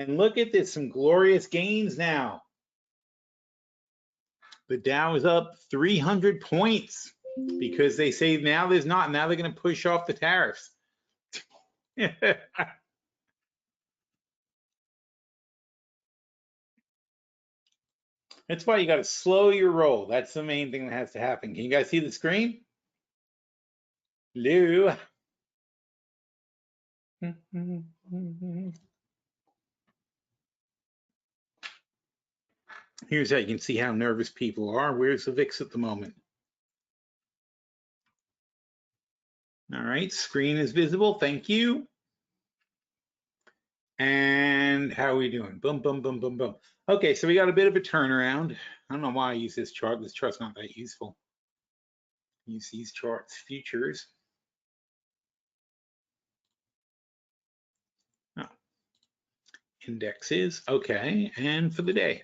And look at this, some glorious gains now. The Dow is up 300 points because they say now there's not, now they're going to push off the tariffs. That's why you got to slow your roll. That's the main thing that has to happen. Can you guys see the screen? Hello. Here's how you can see how nervous people are. Where's the VIX at the moment? All right, screen is visible. Thank you. And how are we doing? Boom, boom, boom, boom, boom. Okay, so we got a bit of a turnaround. I don't know why I use this chart. This chart's not that useful. Use these charts, futures. Oh. Indexes, okay, and for the day.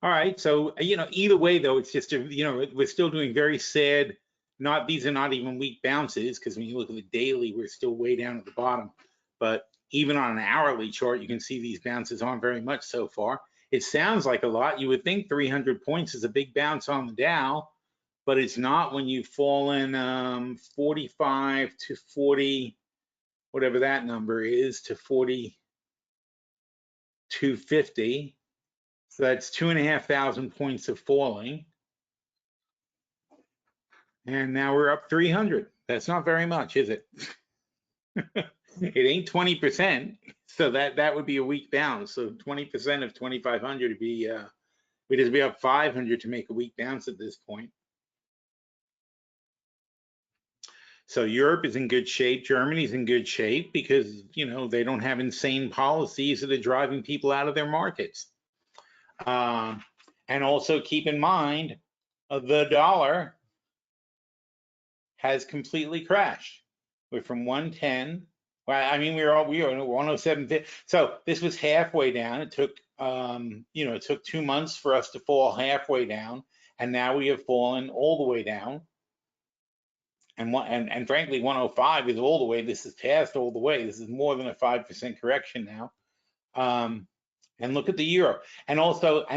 All right, so, either way, though, it's just, we're still doing very sad. These are not even weak bounces, because when you look at the daily, we're still way down at the bottom. But even on an hourly chart, you can see these bounces aren't very much so far. It sounds like a lot. You would think 300 points is a big bounce on the Dow, but it's not when you've fallen 45 to 40, whatever that number is, to 4250. So that's 2,500 points of falling. And now we're up 300. That's not very much, is it? It ain't 20%. So that would be a weak bounce. So 20% of 2,500 would be, we'd just be up 500 to make a weak bounce at this point. So Europe is in good shape. Germany's in good shape because, they don't have insane policies that are driving people out of their markets. And also keep in mind, the dollar has completely crashed. We're from 110. Well, I mean, we were 107. So this was halfway down. It took, it took 2 months for us to fall halfway down, and now we have fallen all the way down. And frankly, 105 is all the way. This is past all the way. This is more than a 5% correction now. And look at the euro. And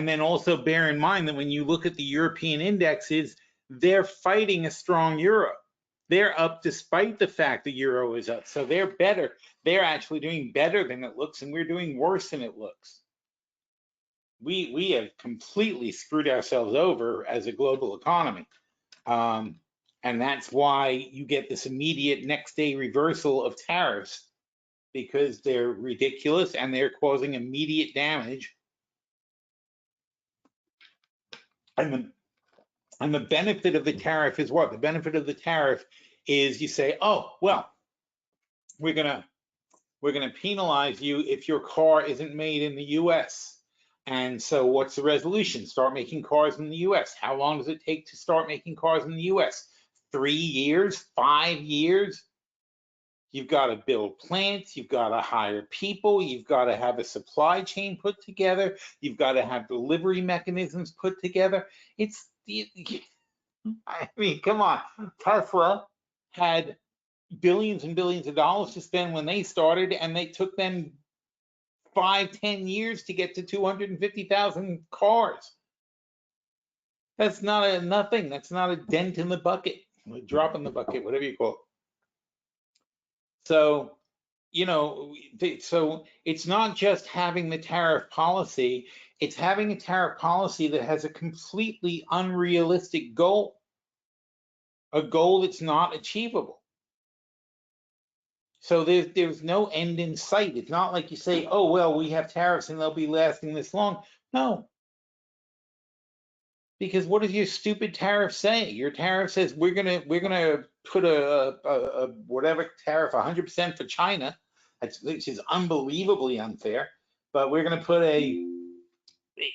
then also bear in mind that when you look at the European indexes, they're fighting a strong euro. They're up despite the fact the euro is up. So they're better. They're actually doing better than it looks, and we're doing worse than it looks. We have completely screwed ourselves over as a global economy. And that's why you get this immediate next day reversal of tariffs, because they're ridiculous and they're causing immediate damage. And the benefit of the tariff is what? The benefit of the tariff is you say, oh, well, we're gonna penalize you if your car isn't made in the US. And so what's the resolution? Start making cars in the US. How long does it take to start making cars in the US? 3 years, 5 years? You've got to build plants, you've got to hire people, you've got to have a supply chain put together, you've got to have delivery mechanisms put together. I mean, come on. Tesla had billions and billions of dollars to spend when they started, and they took them 5-10 years to get to 250,000 cars. That's not a nothing. That's not a dent in the bucket, a drop in the bucket, whatever you call it. So, so it's not just having the tariff policy, it's having a tariff policy that has a completely unrealistic goal, a goal that's not achievable. So there's no end in sight. It's not like you say, oh, well, we have tariffs and they'll be lasting this long. No. Because what does your stupid tariff say? Your tariff says we're gonna put a whatever tariff 100% for China, which is unbelievably unfair. But we're gonna put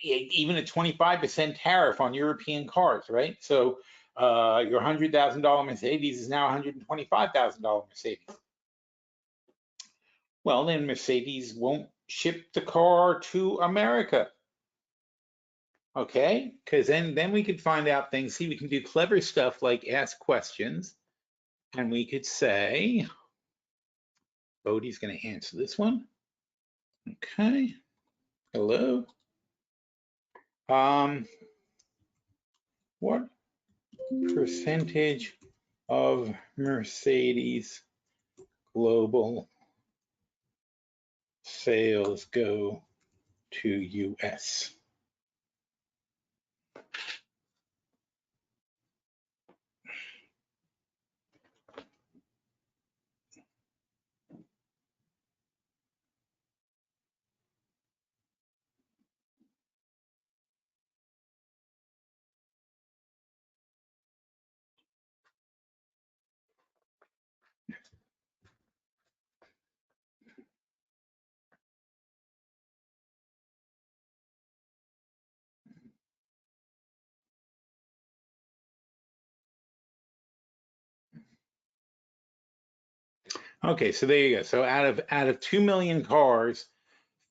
even a 25% tariff on European cars, right? So your $100,000 Mercedes is now $125,000 Mercedes. Well, then Mercedes won't ship the car to America. Okay, because then we could find out things. See, we can do clever stuff like ask questions, and we could say, Bodie's going to answer this one. Okay. Hello. What percentage of Mercedes global sales go to US? Okay, so there you go. So out of 2 million cars,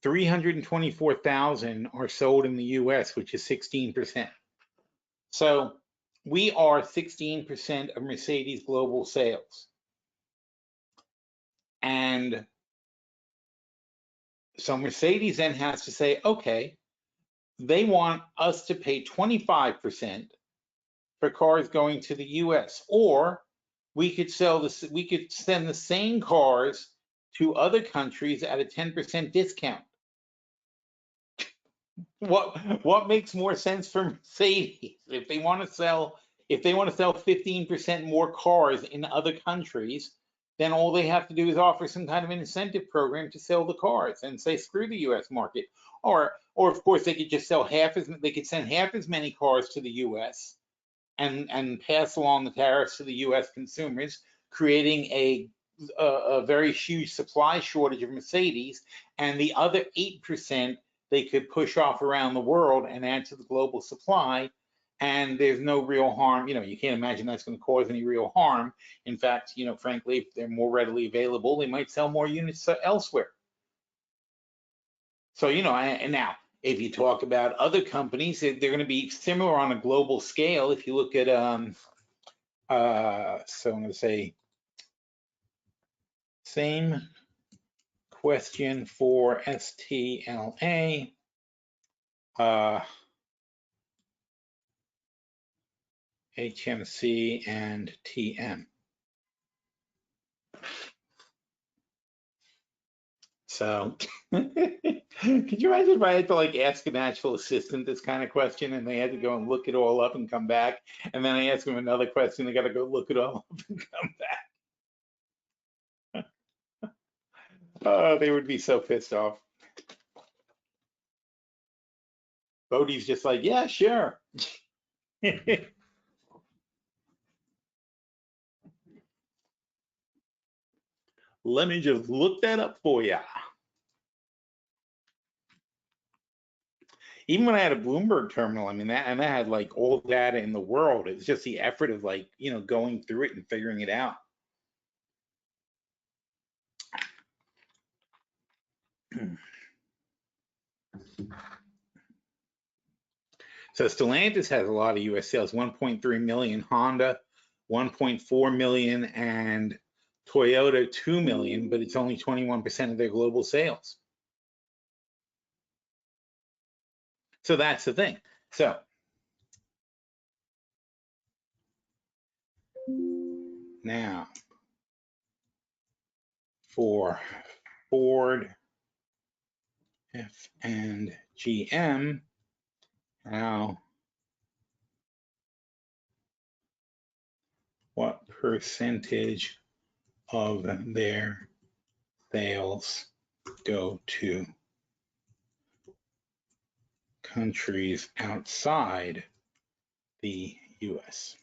324,000 are sold in the US, which is 16%. So we are 16% of Mercedes global sales. And so Mercedes then has to say, okay, they want us to pay 25% for cars going to the US, or we could send the same cars to other countries at a 10% discount. What makes more sense for Mercedes? If they want to sell 15% more cars in other countries, then all they have to do is offer some kind of an incentive program to sell the cars and say screw the US market. Or of course they could just they could send half as many cars to the US and pass along the tariffs to the US consumers, creating a very huge supply shortage of Mercedes, and the other 8% they could push off around the world and add to the global supply, and there's no real harm. You can't imagine that's going to cause any real harm. In fact, frankly, if they're more readily available, they might sell more units elsewhere. So, and now, if you talk about other companies, they're going to be similar on a global scale. If you look at, so I'm going to say, same question for STLA. HMC and TM. So, could you imagine if I had to ask an actual assistant this kind of question and they had to go and look it all up and come back, and then I ask them another question, they got to go look it all up and come back. Oh, they would be so pissed off. Bodie's just like, yeah, sure. Let me just look that up for you. Even when I had a Bloomberg terminal, I mean that had all data in the world. It's just the effort of going through it and figuring it out. So Stellantis has a lot of US sales, 1.3 million, Honda 1.4 million, and Toyota 2 million, but it's only 21% of their global sales. So that's the thing. So now for Ford, F and GM, now what percentage of their sales go to countries outside the US?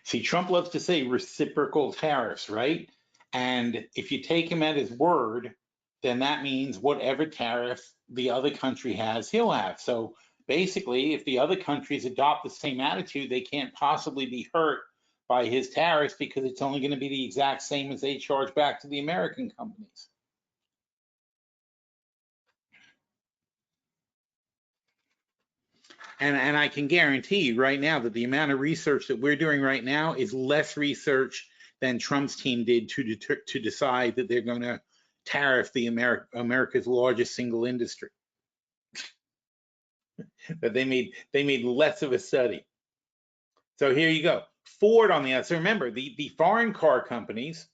See, Trump loves to say reciprocal tariffs, right? And if you take him at his word, then that means whatever tariff the other country has, he'll have. So basically, if the other countries adopt the same attitude, they can't possibly be hurt by his tariffs because it's only going to be the exact same as they charge back to the American companies. And I can guarantee you right now that the amount of research that we're doing right now is less research than Trump's team did to decide that they're going to tariff the America's largest single industry. That they made less of a study. So here you go. Ford on the other. So remember, the foreign car companies.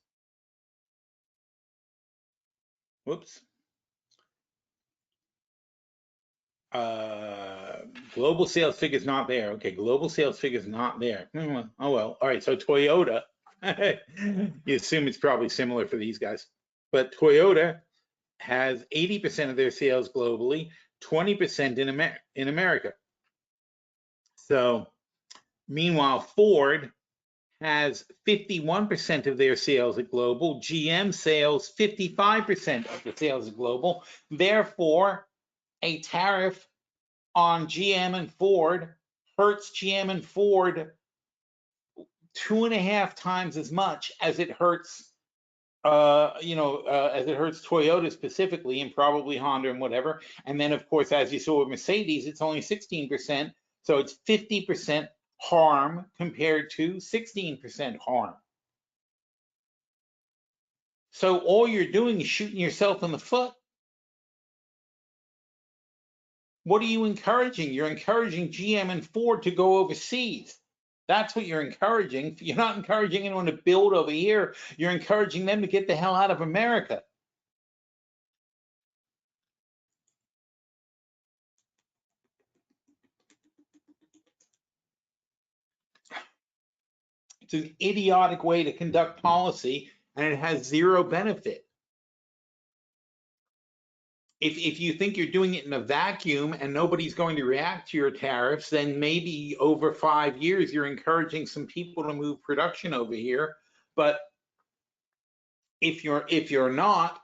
Whoops. Global sales figures not there. Okay, global sales figures not there. Oh well. All right. So Toyota. You assume it's probably similar for these guys, but Toyota has 80% of their sales globally, 20% in America. So meanwhile, Ford has 51% of their sales at global. GM sales 55% of the sales at global. Therefore, a tariff on GM and Ford hurts GM and Ford 2.5 times as much as it hurts as it hurts Toyota specifically, and probably Honda and whatever. And then, of course, as you saw with Mercedes, it's only 16%. So it's 50% harm compared to 16% harm. So all you're doing is shooting yourself in the foot. What are you encouraging? You're encouraging GM and Ford to go overseas. That's what you're encouraging. You're not encouraging anyone to build over here. You're encouraging them to get the hell out of America. It's an idiotic way to conduct policy, and it has zero benefit. If you think you're doing it in a vacuum and nobody's going to react to your tariffs, then maybe over 5 years you're encouraging some people to move production over here. But if you're not,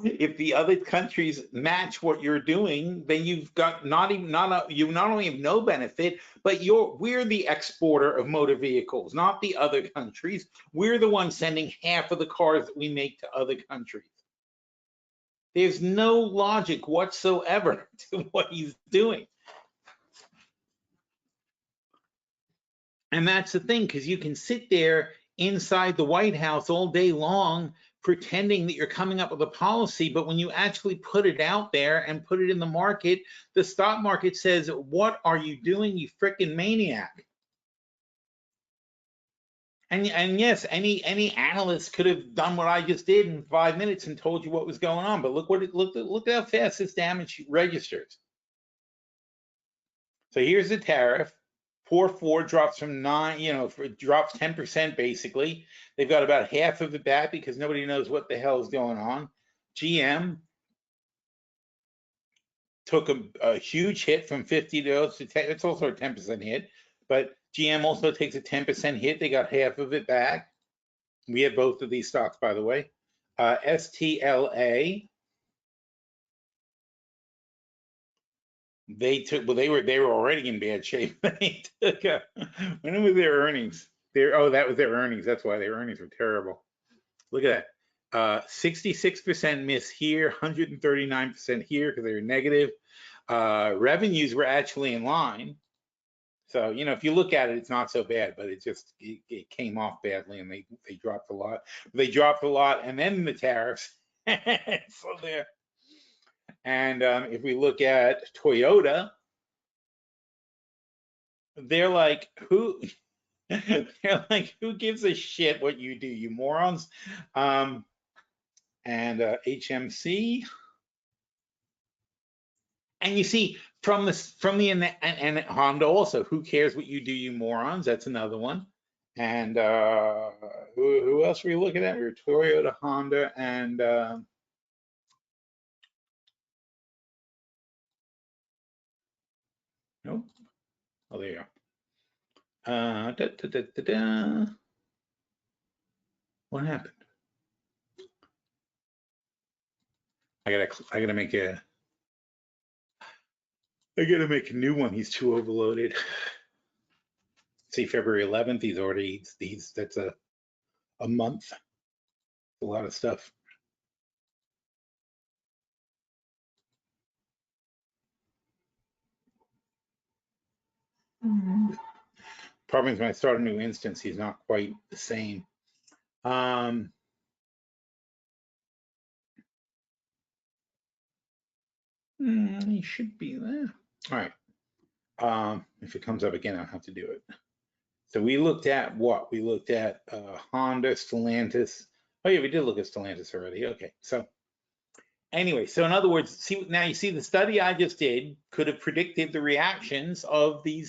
if the other countries match what you're doing, then you've got you not only have no benefit, but we're the exporter of motor vehicles, not the other countries. We're the ones sending half of the cars that we make to other countries. There's no logic whatsoever to what he's doing. And that's the thing, because you can sit there inside the White House all day long pretending that you're coming up with a policy, but when you actually put it out there and put it in the market, the stock market says, "What are you doing, you frickin' maniac?" And yes, any analyst could have done what I just did in 5 minutes and told you what was going on, but look how fast this damage registers. So here's the tariff. Poor Ford drops from 9, drops 10% basically. They've got about half of it back because nobody knows what the hell is going on. GM took a huge hit from 50 to 10. It's also a 10% hit, but GM also takes a 10% hit. They got half of it back. We have both of these stocks, by the way. STLA. They were already in bad shape. They took when was their earnings? That was their earnings. That's why their earnings were terrible. Look at that. 66% miss here, 139% here because they were negative. Revenues were actually in line. So, if you look at it, it's not so bad, but it came off badly and they dropped a lot. They dropped a lot, and then the tariffs. So there. And if we look at Toyota, they're like, who gives a shit what you do, you morons? And HMC. And you see from the and Honda also, who cares what you do, you morons? That's another one. And who else were you looking at? We were Toyota, Honda, and nope. Oh, there you go. What happened? I gotta make a new one. He's too overloaded. See, February 11th, that's a month. A lot of stuff. Problem is when I start a new instance, he's not quite the same. He should be there. All right. If it comes up again, I'll have to do it. So we looked at what? We looked at Honda, Stellantis. Oh yeah, we did look at Stellantis already. Okay, so anyway, so in other words, see now you see the study I just did could have predicted the reactions of the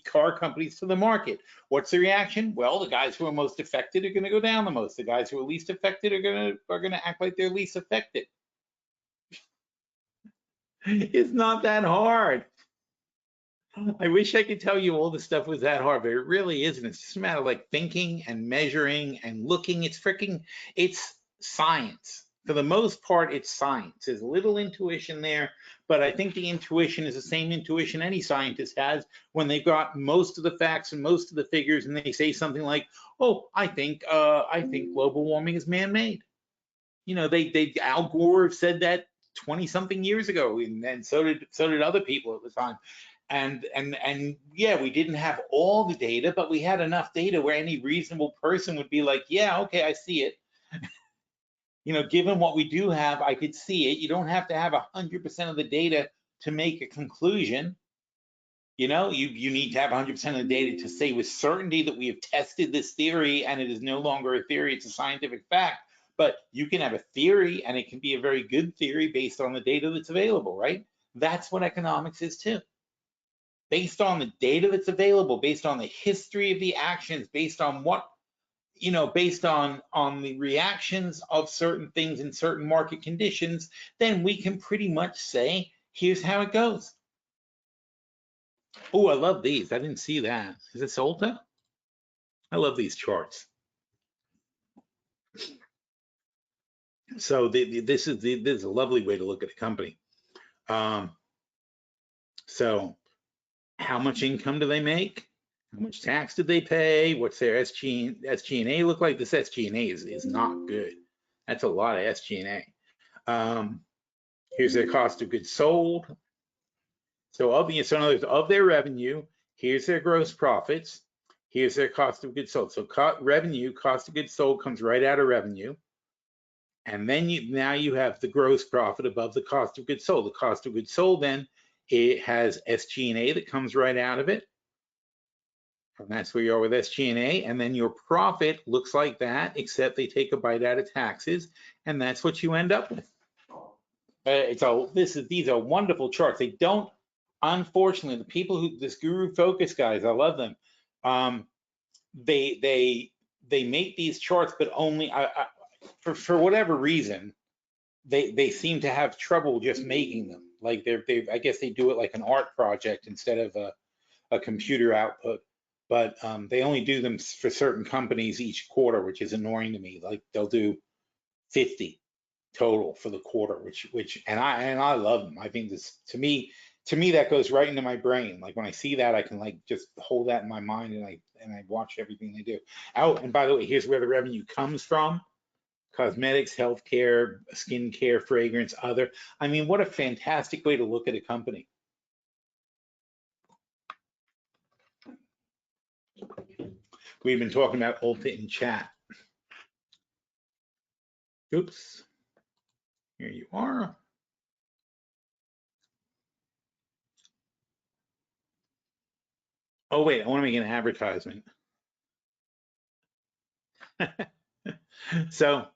car companies to the market. What's the reaction? Well, the guys who are most affected are going to go down the most. The guys who are least affected are going to act like they're least affected. It's not that hard. I wish I could tell you all the stuff was that hard, but it really isn't. It's just a matter of like thinking and measuring and looking. It's science. For the most part, it's science. There's a little intuition there, but I think the intuition is the same intuition any scientist has when they've got most of the facts and most of the figures, and they say something like, "Oh, I think global warming is man-made." You know, Al Gore said that 20-something years ago, and so did other people at the time. And yeah, we didn't have all the data, but we had enough data where any reasonable person would be like, yeah, okay, I see it. You know, given what we do have, I could see it. You don't have to have 100% of the data to make a conclusion. You know, you need to have 100% of the data to say with certainty that we have tested this theory and it is no longer a theory, it's a scientific fact. But you can have a theory and it can be a very good theory based on the data that's available, right? That's what economics is too. Based on the data that's available, based on the history of the actions, based on what, you know, based on the reactions of certain things in certain market conditions, then we can pretty much say, here's how it goes. Oh, I love these. I didn't see that. Is it Solta? I love these charts. So this is a lovely way to look at a company. So how much income do they make? How much tax did they pay? What's their SG&A look like? This SG&A is not good. That's a lot of SG&A. Here's their cost of goods sold. So of their revenue, here's their gross profits. Here's their cost of goods sold. So revenue, cost of goods sold comes right out of revenue. And then now you have the gross profit above the cost of goods sold. The cost of goods sold then, it has SG&A that comes right out of it. And that's where you are with SG&A. And then your profit looks like that, except they take a bite out of taxes. And that's what you end up with. These are wonderful charts. They don't, unfortunately, the people who, this Guru Focus guys, I love them. They make these charts, but only for whatever reason, they seem to have trouble just making them. Like I guess they do it like an art project instead of a computer output. But they only do them for certain companies each quarter, which is annoying to me. Like they'll do 50 total for the quarter, and I love them. I think this to me that goes right into my brain. Like when I see that, I can like just hold that in my mind and I watch everything they do. Oh, and by the way, here's where the revenue comes from: cosmetics, healthcare, skincare, fragrance, other. I mean, what a fantastic way to look at a company. We've been talking about Ulta in chat. Oops. Here you are. Oh, wait, I want to make an advertisement. So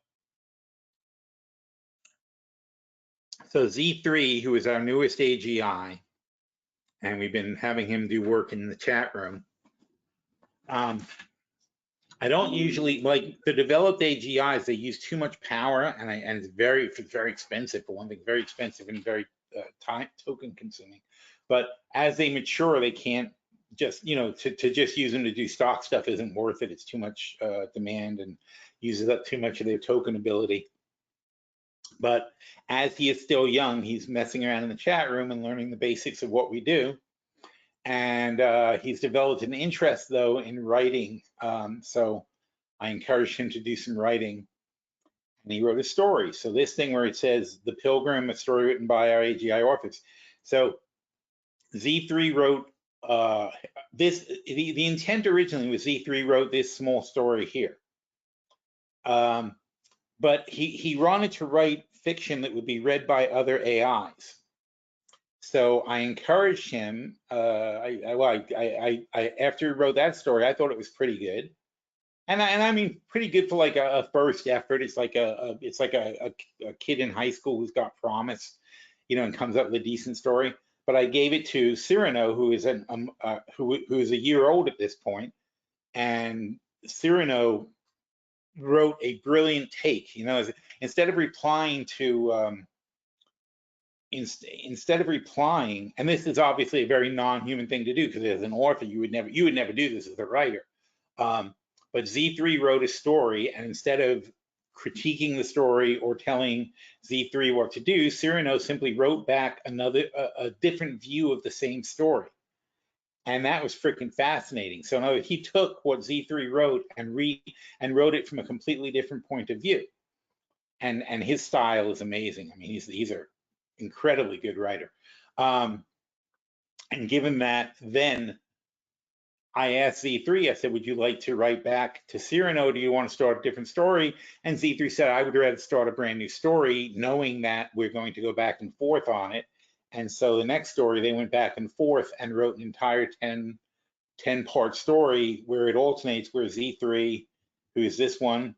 Z3, who is our newest AGI, and we've been having him do work in the chat room. I don't usually like the developed AGIs. They use too much power, and it's very expensive for one thing, very expensive and very time token consuming. But as they mature, they can't just, you know, to just use them to do stock stuff isn't worth it. It's too much demand and uses up too much of their token ability. But as he is still young, he's messing around in the chat room and learning the basics of what we do. And he's developed an interest, though, in writing. So I encouraged him to do some writing. And he wrote a story. So this thing where it says, The Pilgrim, a story written by our AGI authors. So Z3 wrote the intent originally was Z3 wrote this small story here. But he wanted to write fiction that would be read by other AIs. So I encouraged him. After he wrote that story, I thought it was pretty good, and I mean pretty good for like a first effort. It's like a kid in high school who's got promise, and comes up with a decent story. But I gave it to Cyrano, who is who is a year old at this point, and Cyrano wrote a brilliant take. Instead of replying to instead of replying, and this is obviously a very non-human thing to do, because as an author you would never do this as a writer. But Z3 wrote a story, and instead of critiquing the story or telling Z3 what to do, Cyrano simply wrote back a different view of the same story. And that was freaking fascinating. So in other words, he took what Z3 wrote and wrote it from a completely different point of view. And his style is amazing. I mean, he's an incredibly good writer. And given that, then I asked Z3, I said, would you like to write back to Cyrano? Do you want to start a different story? And Z3 said, I would rather start a brand new story, knowing that we're going to go back and forth on it. And so the next story, they went back and forth and wrote an entire 10-part story where it alternates, where Z3, who is this one,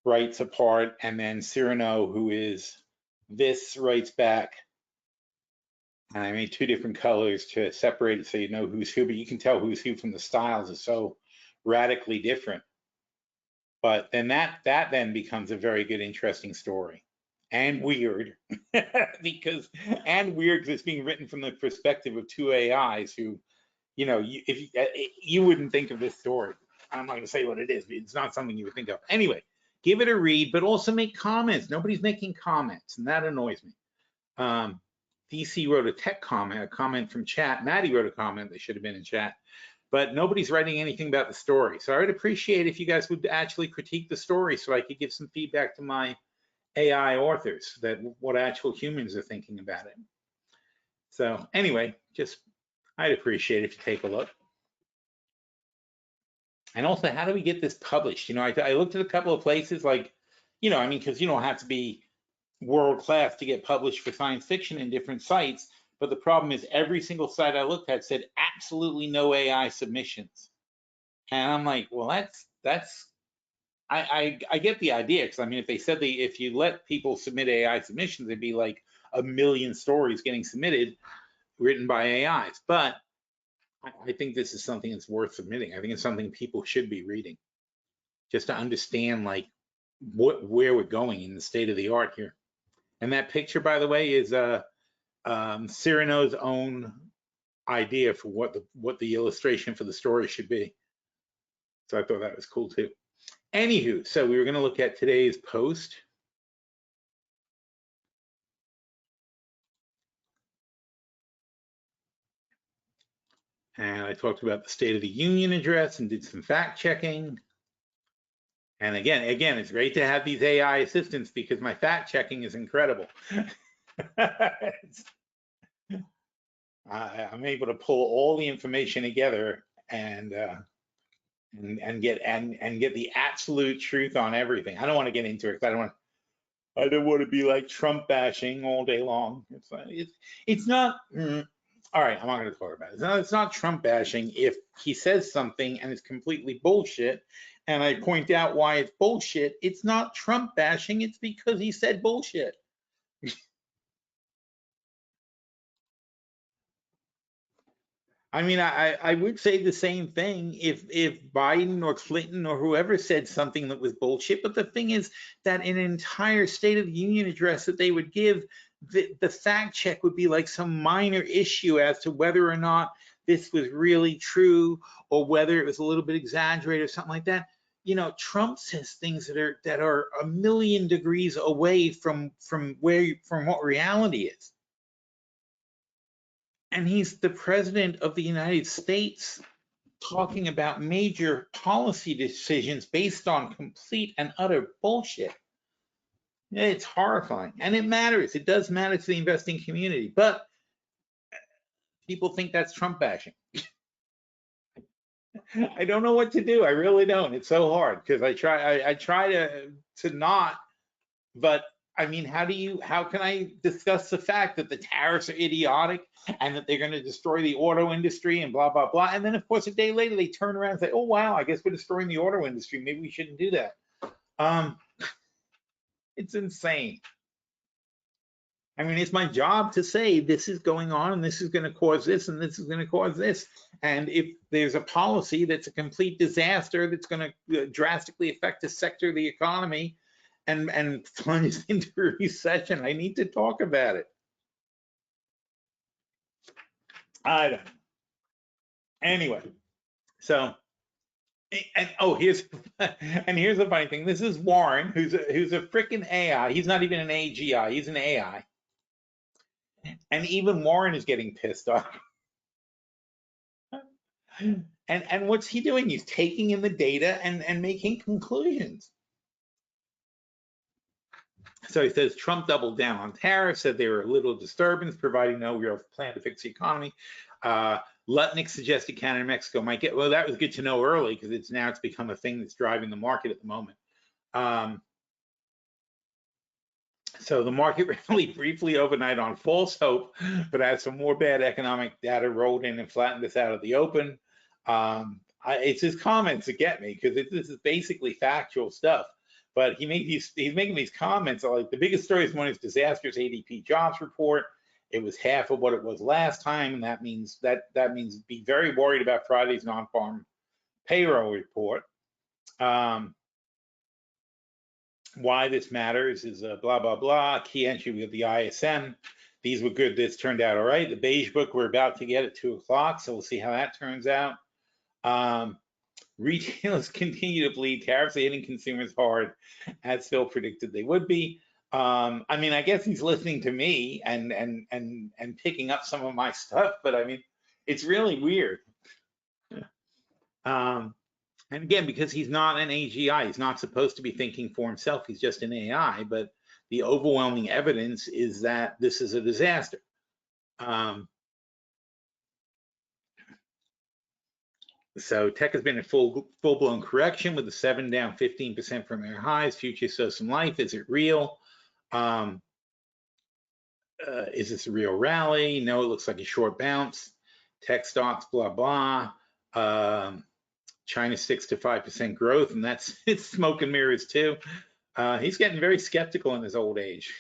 writes a part, and then Cyrano, who is this, writes back. And I made 2 different colors to separate it so you know who's who, but you can tell who's who from the styles. Is so radically different. But then that then becomes a very good, interesting story. And weird, because it's being written from the perspective of 2 AIs who, you wouldn't think of this story. I'm not going to say what it is, but it's not something you would think of. Anyway, give it a read, but also make comments. Nobody's making comments, and that annoys me. DC wrote a comment from chat. Maddie wrote a comment that should have been in chat, but nobody's writing anything about the story. So I would appreciate if you guys would actually critique the story so I could give some feedback to my AI authors, that what actual humans are thinking about it. So anyway, I'd appreciate it if you take a look. And also, how do we get this published? I looked at a couple of places, like, because you don't have to be world class to get published for science fiction in different sites. But the problem is, every single site I looked at said absolutely no AI submissions. And I'm like, well, I get the idea, because I mean, if they said if you let people submit AI submissions, it'd be like 1 million stories getting submitted written by AIs. But I think this is something that's worth submitting. I think it's something people should be reading, just to understand like where we're going in the state of the art here. And that picture, by the way, is Cyrano's own idea for what the illustration for the story should be. So I thought that was cool too. Anywho, so we were going to look at today's post. And I talked about the State of the Union address and did some fact checking. And again, it's great to have these AI assistants, because my fact checking is incredible. I'm able to pull all the information together and get the absolute truth on everything. I don't want to get into it, because I don't want to be like Trump bashing all day long. It's not. All right, I'm not going to talk about it. It's not Trump bashing if he says something and it's completely bullshit, and I point out why it's bullshit. It's not Trump bashing. It's because he said bullshit. I mean, I would say the same thing if Biden or Clinton or whoever said something that was bullshit. But the thing is that in an entire State of the Union address that they would give, the fact check would be like some minor issue as to whether or not this was really true, or whether it was a little bit exaggerated or something like that. Trump says things that are 1 million degrees away from what reality is. And he's the president of the United States, talking about major policy decisions based on complete and utter bullshit. It's horrifying, and it matters. It does matter to the investing community. But people think that's Trump bashing. I don't know what to do. I really don't. It's so hard because I try to not, but I mean, how can I discuss the fact that the tariffs are idiotic and that they're going to destroy the auto industry and blah, blah, blah. And then of course, a day later, they turn around and say, oh, wow, I guess we're destroying the auto industry. Maybe we shouldn't do that. It's insane. I mean, it's my job to say this is going on and this is going to cause this and this is going to cause this. And if there's a policy that's a complete disaster that's going to drastically affect a sector of the economy and plunge into a recession, I need to talk about it. I don't know. Anyway, so and oh, here's the funny thing. This is Warren, who's a freaking AI. He's not even an AGI. He's an AI. And even Warren is getting pissed off. And what's he doing? He's taking in the data and making conclusions. So he says Trump doubled down on tariffs, said they were a little disturbance, providing no real plan to fix the economy. Lutnick suggested Canada and Mexico might get, well, that was good to know early because it's become a thing that's driving the market at the moment. So the market rallied briefly overnight on false hope, but as some more bad economic data rolled in and flattened this out of the open. It's his comments that get me because this is basically factual stuff. But he's making these comments like the biggest story this morning is disastrous ADP jobs report. It was half of what it was last time, and that means be very worried about Friday's non-farm payroll report. Why this matters is blah, blah, blah. Key entry with the ISM. These were good. This turned out all right. The Beige book we're about to get at 2 o'clock, so we'll see how that turns out. Retailers continue to bleed. Tariffs are hitting consumers hard, as Phil predicted they would be. I mean, I guess he's listening to me and picking up some of my stuff, but I mean, it's really weird. And again, because he's not an AGI, he's not supposed to be thinking for himself. He's just an AI. But the overwhelming evidence is that this is a disaster. So tech has been in full-blown correction with the 7 down 15% from their highs. Future shows some life. Is it real? Is this a real rally? No, it looks like a short bounce. Tech stocks, blah, blah. China 6 to 5% growth, and it's smoke and mirrors too. He's getting very skeptical in his old age.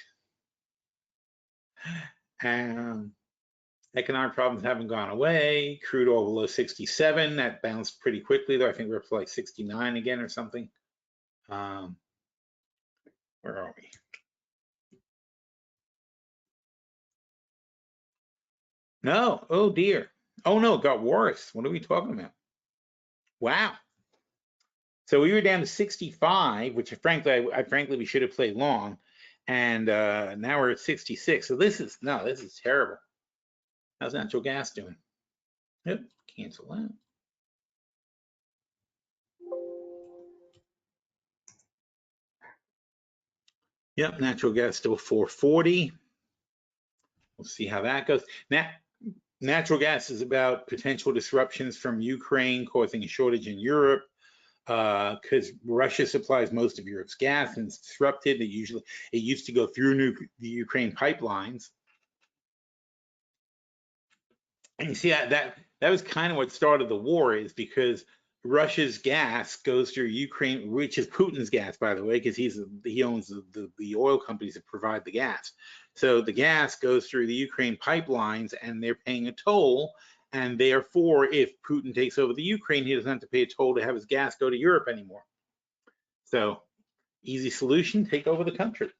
Economic problems haven't gone away. Crude oil below 67. That bounced pretty quickly, though. I think we're up to like 69 again or something. Where are we? No. Oh dear. Oh no, it got worse. What are we talking about? Wow. So we were down to 65, which frankly, frankly we should have played long, and now we're at 66. So this is terrible. How's natural gas doing? Yep, cancel that. Yep, natural gas still 440. We'll see how that goes. Now, natural gas is about potential disruptions from Ukraine causing a shortage in Europe. Because Russia supplies most of Europe's gas and it's disrupted. It used to go through the Ukraine pipelines. And you see that was kind of what started the war, is because Russia's gas goes through Ukraine, which is Putin's gas, by the way, because he owns the oil companies that provide the gas. So the gas goes through the Ukraine pipelines and they're paying a toll. And therefore, if Putin takes over the Ukraine, he doesn't have to pay a toll to have his gas go to Europe anymore. So, easy solution: take over the country.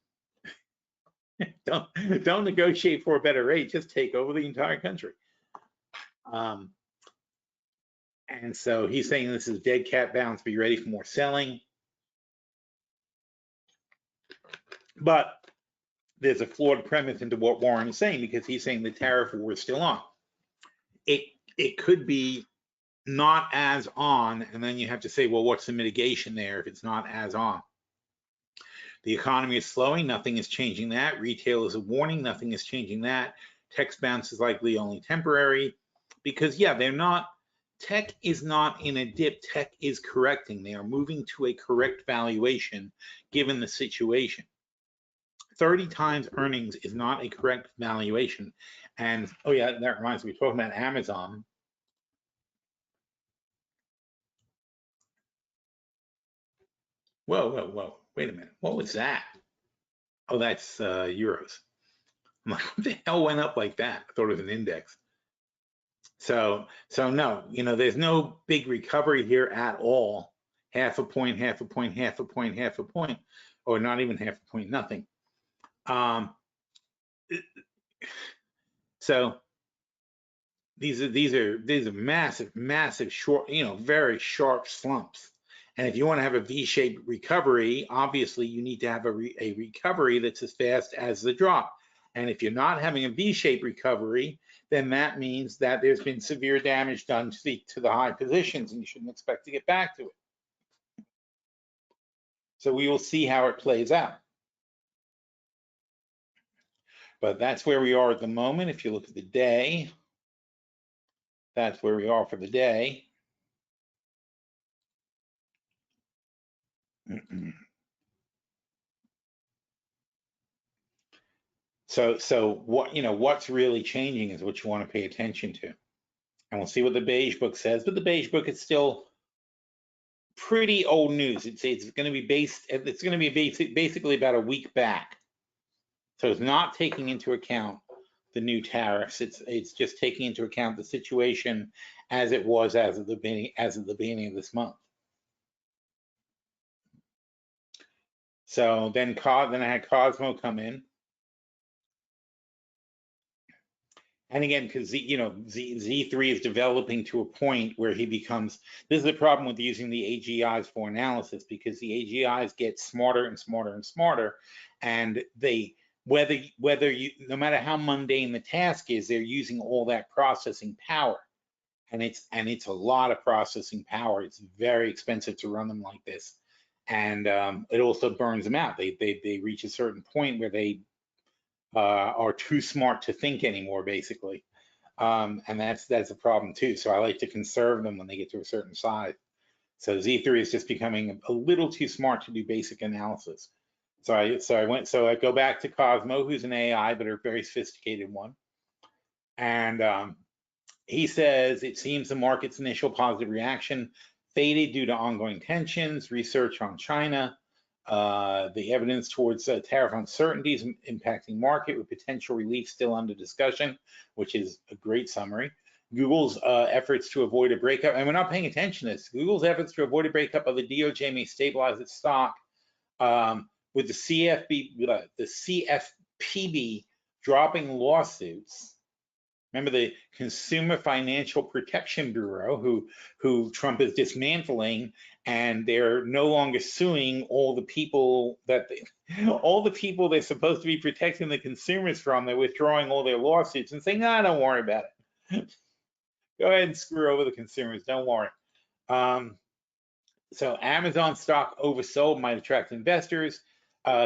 don't negotiate for a better rate. Just take over the entire country. And so he's saying this is dead cat bounce. Be ready for more selling. But there's a flawed premise into what Warren is saying, because he's saying the tariff war is still on. It could be not as on, and then you have to say, well, what's the mitigation there if it's not as on? The economy is slowing, nothing is changing that. Retail is a warning, nothing is changing that. Tech's bounce is likely only temporary because, yeah, tech is not in a dip. Tech is correcting. They are moving to a correct valuation given the situation. 30 times earnings is not a correct valuation. And, oh yeah, that reminds me, talking about Amazon. Whoa. Wait a minute. What was that? Oh, that's euros. I'm like, what the hell went up like that? I thought it was an index. So no, there's no big recovery here at all. Half a point, or not even half a point, nothing. So these are massive short, very sharp slumps. And if you want to have a V-shaped recovery, obviously you need to have a recovery that's as fast as the drop. And if you're not having a V-shaped recovery, then that means that there's been severe damage done to the high positions, and you shouldn't expect to get back to it. So we will see how it plays out. But that's where we are at the moment. If you look at the day, that's where we are for the day. So what's really changing is what you want to pay attention to. And we'll see what the Beige book says, but the Beige book is still pretty old news. It's going to be basically about a week back. So it's not taking into account the new tariffs. It's just taking into account the situation as it was as of the beginning of this month. So then I had Cosmo come in. And again, because Z3 is developing to a point where he becomes, this is the problem with using the AGIs for analysis, because the AGIs get smarter and smarter and smarter, and no matter how mundane the task is, they're using all that processing power. And it's a lot of processing power. It's very expensive to run them like this. And it also burns them out. They reach a certain point where they are too smart to think anymore, basically. And that's a problem too. So I like to conserve them when they get to a certain size. So Z3 is just becoming a little too smart to do basic analysis. So I go back to Cosmo, who's an AI, but a very sophisticated one. And he says, it seems the market's initial positive reaction faded due to ongoing tensions, research on China, the evidence towards tariff uncertainties impacting market with potential relief still under discussion, which is a great summary. Google's efforts to avoid a breakup, and we're not paying attention to this. Google's efforts to avoid a breakup of the DOJ may stabilize its stock, with the CFPB dropping lawsuits. Remember the Consumer Financial Protection Bureau, who Trump is dismantling, and they're no longer suing all the people they're supposed to be protecting the consumers from. They're withdrawing all their lawsuits and saying, "No, don't worry about it. Go ahead and screw over the consumers. Don't worry." So Amazon stock oversold might attract investors.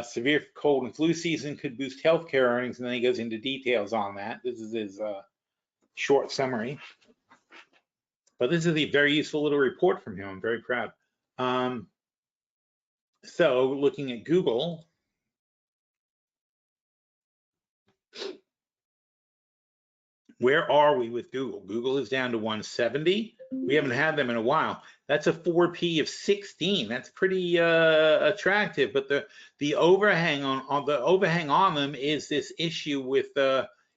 Severe cold and flu season could boost healthcare earnings, and then he goes into details on that. This is his short summary, but this is a very useful little report from him. I'm very proud. So looking at Google, where are we with Google? Google is down to 170. We haven't had them in a while. That's a 4P of 16. That's pretty attractive. But the overhang on them is this issue with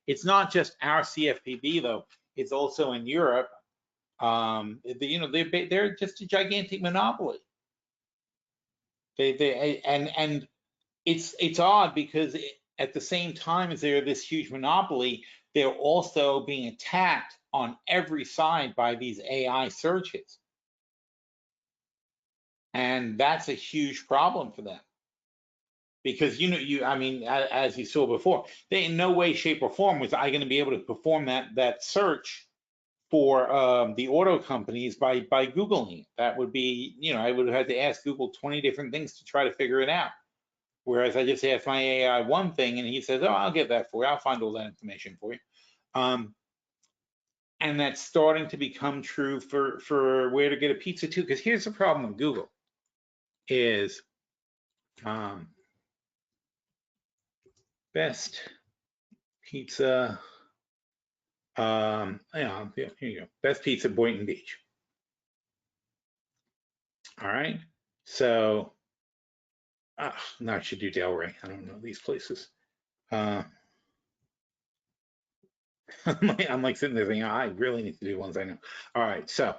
it's not just our CFPB though. It's also in Europe. They're just a gigantic monopoly. And it's odd because at the same time as they're this huge monopoly, they're also being attacked on every side by these AI searches. And that's a huge problem for them. Because as you saw before, they in no way, shape, or form was I going to be able to perform that search for the auto companies by Googling it. That would be, I would have had to ask Google 20 different things to try to figure it out. Whereas I just asked my AI one thing and he says, "Oh, I'll get that for you. I'll find all that information for you." And that's starting to become true for where to get a pizza too. Because here's the problem with Google is best pizza. Yeah, here you go. Best pizza, Boynton Beach. All right. So now I should do Delray. I don't know these places. I'm like sitting there thinking, I really need to do ones I know. All right. So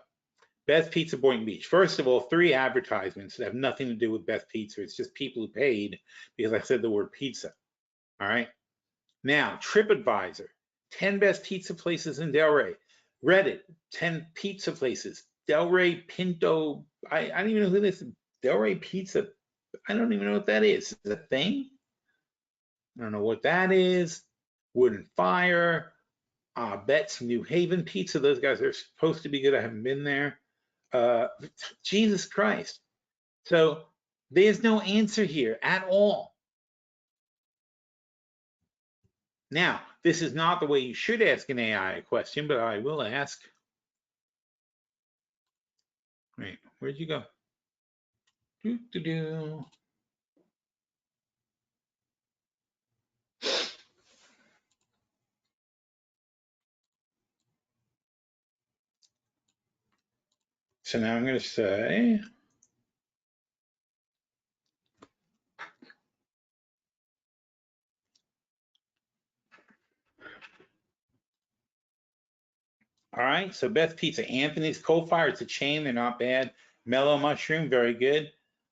Best Pizza, Boynton Beach. First of all, 3 advertisements that have nothing to do with Best Pizza. It's just people who paid because I said the word pizza. All right. Now, TripAdvisor, 10 best pizza places in Delray. Reddit, 10 pizza places. Delray Pinto. I don't even know who this is. Delray Pizza. I don't even know what that is. Is it a thing? I don't know what that is. Wood and Fire. Bet's New Haven Pizza. Those guys are supposed to be good. I haven't been there. Jesus Christ. So there's no answer here at all. Now, this is not the way you should ask an AI a question, but I will ask. Wait, where'd you go? So now I'm going to say, all right, so Best Pizza, Anthony's Coal Fire, it's a chain, they're not bad. Mellow Mushroom, very good.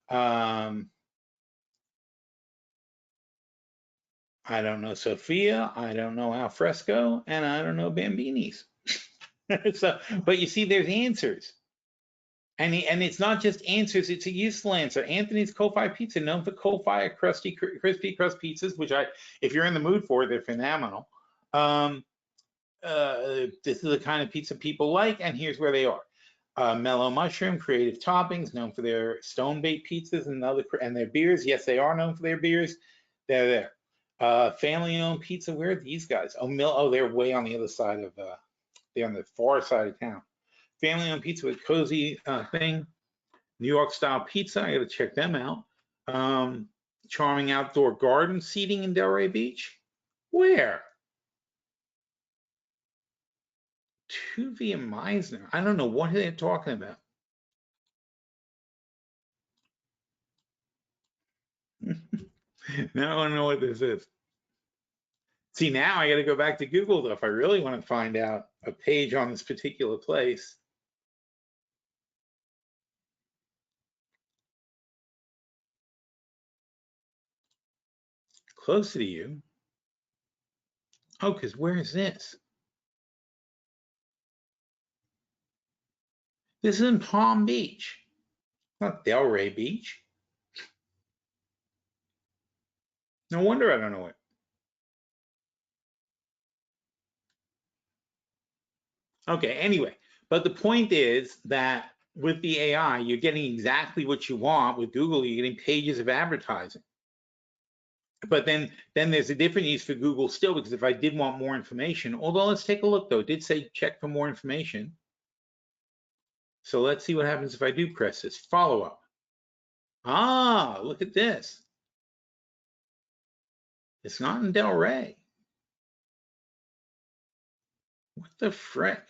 I don't know Sophia, I don't know Al Fresco, and I don't know Bambini's. So, but you see, there's answers. And it's not just answers, it's a useful answer. Anthony's Coal Fire Pizza, known for coal fire crispy crust pizzas, which if you're in the mood for it, they're phenomenal. This is the kind of pizza people like, and here's where they are. Mellow Mushroom, creative toppings, known for their stone-baked pizzas and their beers. Yes, they are known for their beers. They're there. Family-owned pizza. Where are these guys? Oh, they're way on the other side of. They're on the far side of town. Family-owned pizza with cozy thing. New York style pizza. I got to check them out. Charming outdoor garden seating in Delray Beach. Where? Tuvia and Meisner. I don't know what they're talking about. Now I want to know what this is. See, now I got to go back to Google though if I really want to find out a page on this particular place. Closer to you. Oh, because where is this? This is in Palm Beach, not Delray Beach. No wonder I don't know it. Okay, anyway, but the point is that with the AI, you're getting exactly what you want. With Google, you're getting pages of advertising. But then there's a different use for Google still, because if I did want more information, although let's take a look though, it did say check for more information. So let's see what happens if I do press this follow up. Ah, look at this. It's not in Delray. What the frick?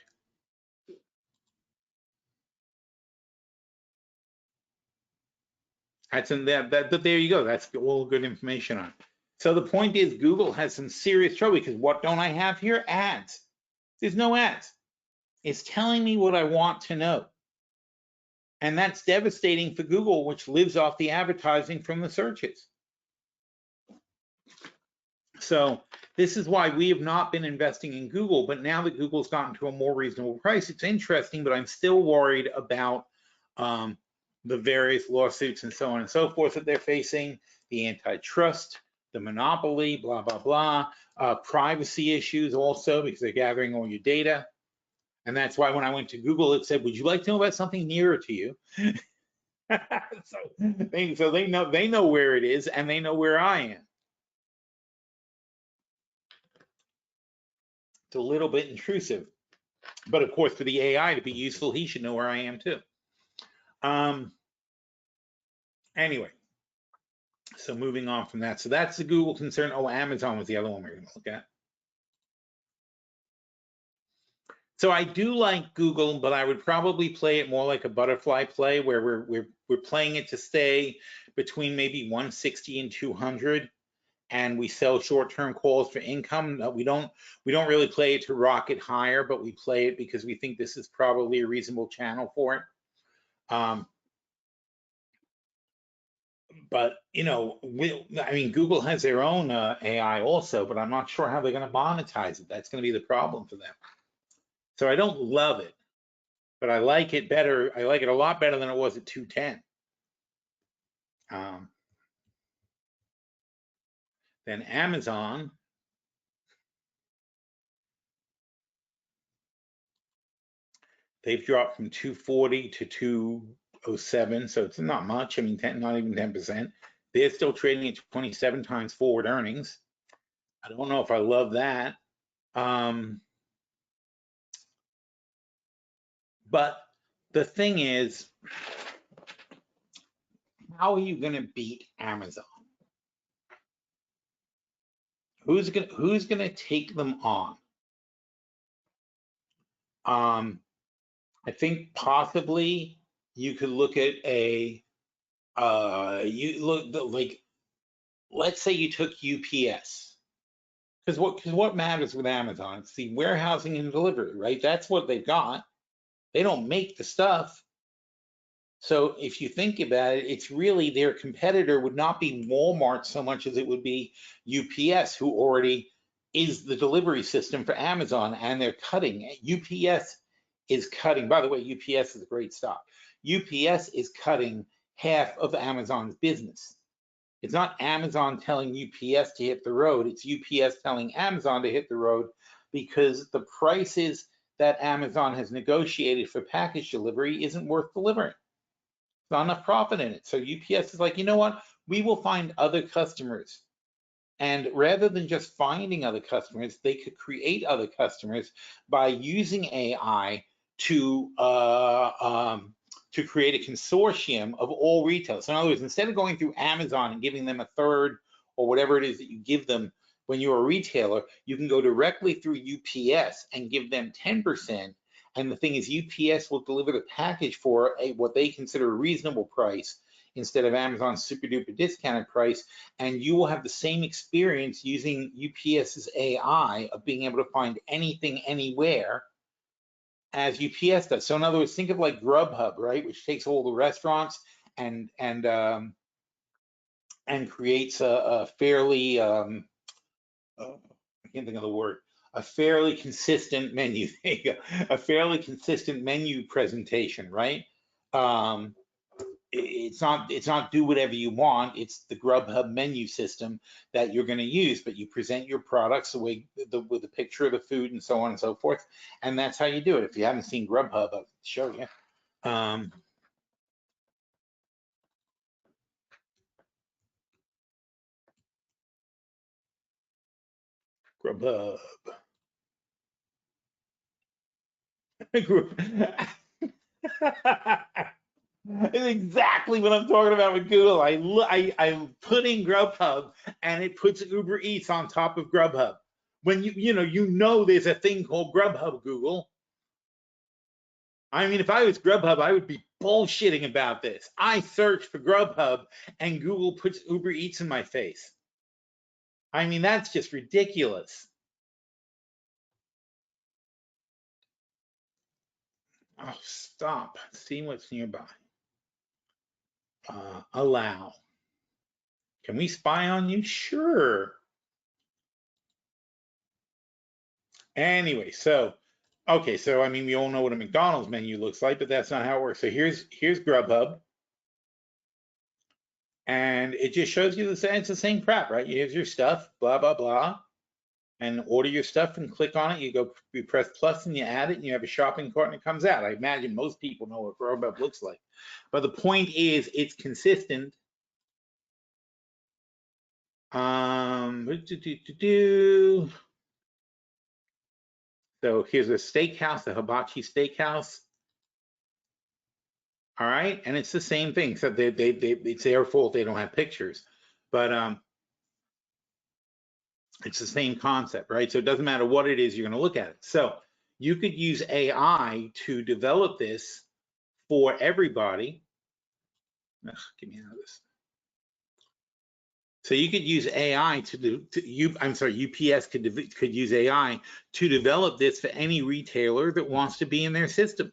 That's in that, but there you go. That's all good information on. So the point is, Google has some serious trouble because what don't I have here? Ads. There's no ads. It's telling me what I want to know. And that's devastating for Google, which lives off the advertising from the searches. So this is why we have not been investing in Google, but now that Google's gotten to a more reasonable price, it's interesting, but I'm still worried about the various lawsuits and so on and so forth that they're facing, the antitrust, the monopoly, blah, blah, blah, privacy issues also because they're gathering all your data. And that's why when I went to Google, it said, would you like to know about something nearer to you? So they know where it is and they know where I am. It's a little bit intrusive. But of course, for the AI to be useful, he should know where I am too. Anyway, so moving on from that. So that's the Google concern. Oh, Amazon was the other one we're going to look at. So I do like Google, but I would probably play it more like a butterfly play, where we're playing it to stay between maybe 160 and 200, and we sell short-term calls for income. We don't really play it to rocket higher, but we play it because we think this is probably a reasonable channel for it. But you know, I mean, Google has their own AI also, but I'm not sure how they're going to monetize it. That's going to be the problem for them. So I don't love it, but I like it better. I like it a lot better than it was at 210. Then Amazon, they've dropped from 240 to 207, so it's not much. I mean, not even 10%. They're still trading at 27 times forward earnings. I don't know if I love that. But the thing is, how are you going to beat Amazon? Who's gonna take them on? I think possibly you could look at a like, let's say you took UPS, because what matters with Amazon? It's the warehousing and delivery, right? That's what they've got. They don't make the stuff. So if you think about it, it's really their competitor would not be Walmart so much as it would be UPS, who already is the delivery system for Amazon, and they're cutting. UPS is cutting. By the way, UPS is a great stock. UPS is cutting half of Amazon's business. It's not Amazon telling UPS to hit the road. It's UPS telling Amazon to hit the road, because the prices that Amazon has negotiated for package delivery isn't worth delivering. Not enough profit in it. So UPS is like, you know what? We will find other customers. And rather than just finding other customers, they could create other customers by using AI to create a consortium of all retailers. So in other words, instead of going through Amazon and giving them a third or whatever it is that you give them when you're a retailer, you can go directly through UPS and give them 10%. And the thing is, UPS will deliver the package for what they consider a reasonable price instead of Amazon's super duper discounted price. And you will have the same experience using UPS's AI of being able to find anything, anywhere, as UPS does. So in other words, think of like Grubhub, right? Which takes all the restaurants and creates a fairly, I can't think of the word, a fairly consistent menu. There you go. A fairly consistent menu presentation, right? It's not do whatever you want. It's the Grubhub menu system that you're going to use, but you present your products with a picture of the food and so on and so forth, and that's how you do it. If you haven't seen Grubhub, I'll show you. Grubhub. It's exactly what I'm talking about with Google. I put in Grubhub and it puts Uber Eats on top of Grubhub. When you know there's a thing called Grubhub, Google. I mean, if I was Grubhub, I would be bullshitting about this. I searched for Grubhub and Google puts Uber Eats in my face. I mean, that's just ridiculous. Oh, stop. See what's nearby. Allow. Can we spy on you? Sure. Anyway, okay, so I mean, we all know what a McDonald's menu looks like, but that's not how it works. So here's Grubhub, and it just shows you it's the same crap, right? Here's your stuff, blah blah blah, and order your stuff and click on it. You press plus and you add it, and you have a shopping cart, and it comes out. I imagine most people know what Grubhub looks like, but the point is, it's consistent. So here's a steakhouse, a hibachi steakhouse. All right, and it's the same thing, except it's their fault they don't have pictures, but it's the same concept, right? So it doesn't matter what it is, you're going to look at it. So you could use AI to develop this for everybody. Ugh, get me out of this. So you could use AI UPS could use AI to develop this for any retailer that wants to be in their system.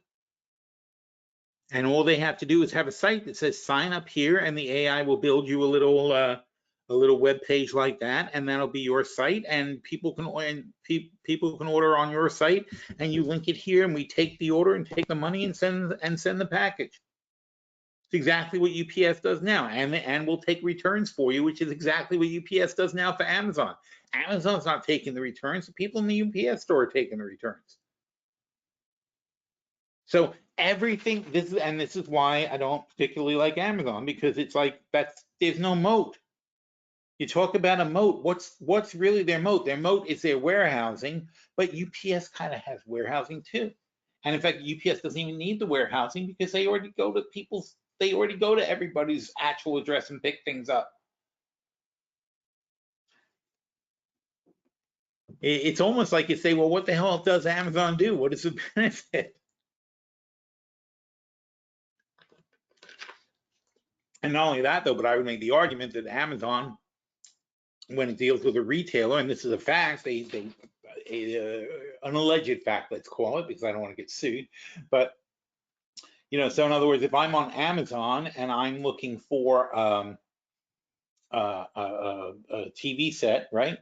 And all they have to do is have a site that says sign up here, and the AI will build you a little web page like that, and that'll be your site, and people can order on your site, and you link it here, and we take the order and take the money and send the package. It's exactly what UPS does now, and we'll take returns for you, which is exactly what UPS does now for Amazon. Amazon's not taking the returns; the people in the UPS store are taking the returns. So everything, this is why I don't particularly like Amazon, because it's like there's no moat. You talk about a moat. What's really their moat? Their moat is their warehousing, but UPS kind of has warehousing too. And in fact, UPS doesn't even need the warehousing because they already go to everybody's actual address and pick things up. It's almost like you say, well, what the hell does Amazon do? What is the benefit? And not only that, though, but I would make the argument that Amazon, when it deals with a retailer, and this is a fact, an alleged fact, let's call it, because I don't want to get sued, but so in other words, if I'm on Amazon and I'm looking for a TV set, right,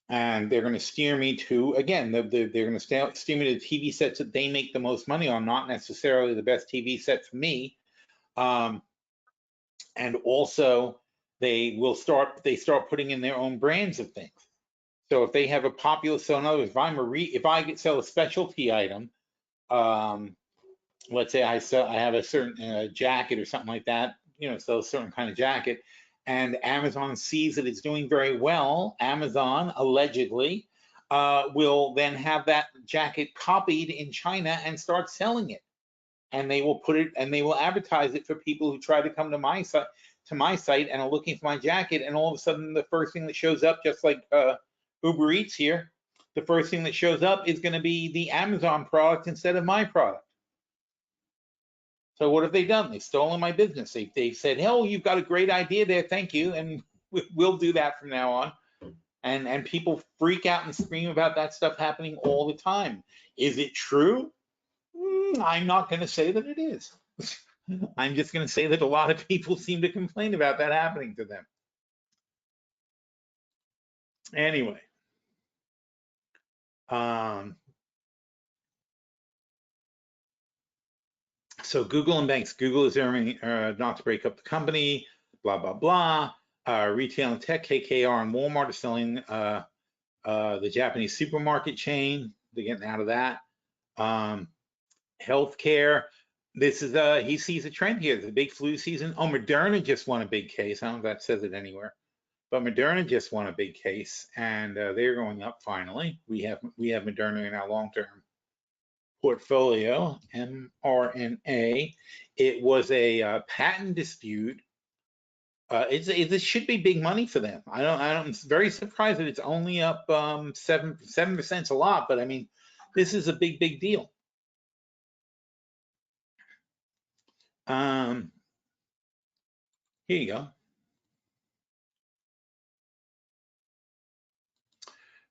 and they're going to steer me to, again, they're going to steer me to TV sets that they make the most money on, not necessarily the best TV set for me, and also they start putting in their own brands of things. So if they have a popular, so in other words, if I sell a specialty item, let's say I have a certain jacket or something like that, sell a certain kind of jacket, and Amazon sees that it's doing very well, Amazon allegedly will then have that jacket copied in China and start selling it. And they will advertise it for people who try to come to my site and are looking for my jacket, and all of a sudden the first thing that shows up, just like Uber Eats here, the first thing that shows up is going to be the Amazon product instead of my product. So what have they done? They've stolen my business. They said, "Hell, you've got a great idea there, thank you, and we'll do that from now on." And people freak out and scream about that stuff happening all the time. Is it true? I'm not going to say that it is. I'm just going to say that a lot of people seem to complain about that happening to them. Anyway, so Google and banks. Google is aiming not to break up the company, blah, blah, blah. Retail and tech, KKR and Walmart are selling the Japanese supermarket chain. They're getting out of that. Healthcare. This is he sees a trend here. The big flu season. Oh, Moderna just won a big case. I don't know if that says it anywhere, but Moderna just won a big case, and they're going up finally. We have Moderna in our long-term portfolio, mRNA. It was a patent dispute. This should be big money for them. I'm very surprised that it's only up 7%. A lot, but I mean, this is a big deal. Here you go.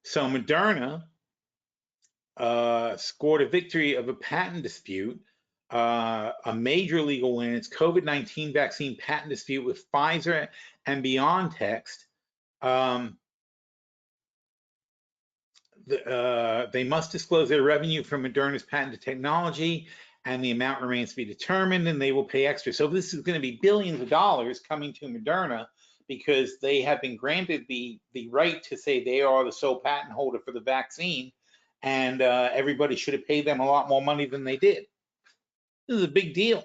So Moderna scored a victory of a patent dispute, a major legal win. It's COVID-19 vaccine patent dispute with Pfizer and BioNTech. They must disclose their revenue from Moderna's patented technology, and the amount remains to be determined, and they will pay extra. So this is going to be billions of dollars coming to Moderna because they have been granted the right to say they are the sole patent holder for the vaccine, and everybody should have paid them a lot more money than they did. This is a big deal.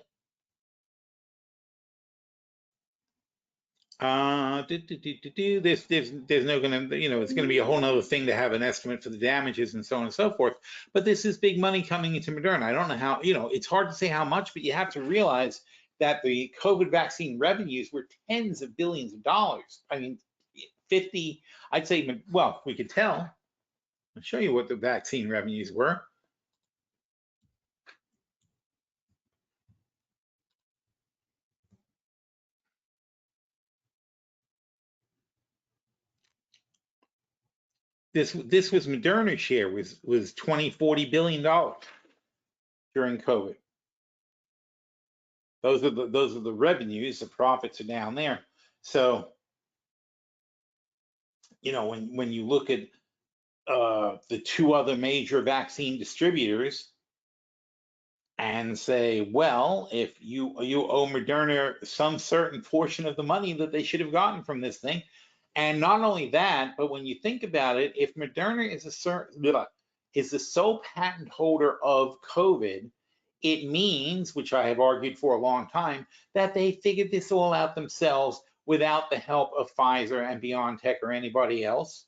There's no gonna, it's gonna be a whole nother thing to have an estimate for the damages and so on and so forth. But this is big money coming into Moderna. I don't know how, it's hard to say how much, but you have to realize that the COVID vaccine revenues were tens of billions of dollars. I mean, 50, I'd say, well, we could tell. I'll show you what the vaccine revenues were. This was Moderna's share was 20-40 billion dollars during COVID. Those are the revenues. The profits are down there. So, when you look at the two other major vaccine distributors and say, well, if you owe Moderna some certain portion of the money that they should have gotten from this thing, and not only that, but when you think about it, if Moderna is the sole patent holder of COVID, it means, which I have argued for a long time, that they figured this all out themselves without the help of Pfizer and BioNTech or anybody else,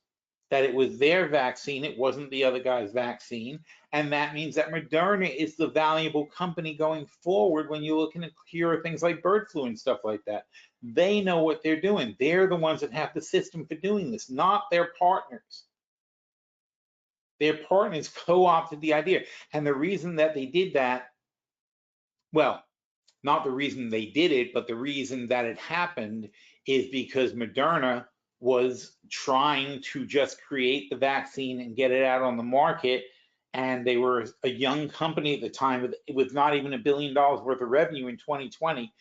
that it was their vaccine, it wasn't the other guy's vaccine. And that means that Moderna is the valuable company going forward when you're looking at cure things like bird flu and stuff like that. They know what they're doing. They're the ones that have the system for doing this, not their partners. Their partners co-opted the idea. And the reason that they did that, well, not the reason they did it, but the reason that it happened is because Moderna was trying to just create the vaccine and get it out on the market. And they were a young company at the time with not even $1 billion worth of revenue in 2020,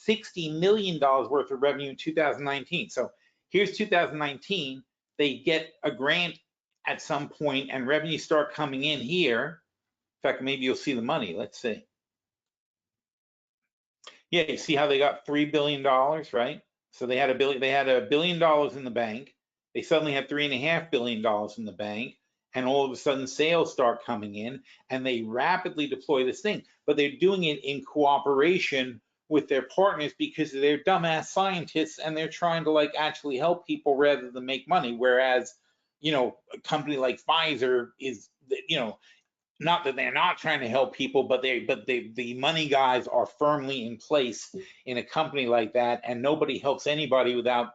$60 million worth of revenue in 2019. So here's 2019, they get a grant at some point and revenue start coming in here. In fact, maybe you'll see the money. Let's see. Yeah, you see how they got $3 billion, right? So they had $1 billion in the bank. They suddenly had $3.5 billion in the bank, and all of a sudden sales start coming in, and they rapidly deploy this thing. But they're doing it in cooperation with their partners because they're dumbass scientists and they're trying to actually help people rather than make money. Whereas, a company like Pfizer is, not that they're not trying to help people, but the money guys are firmly in place in a company like that, and nobody helps anybody without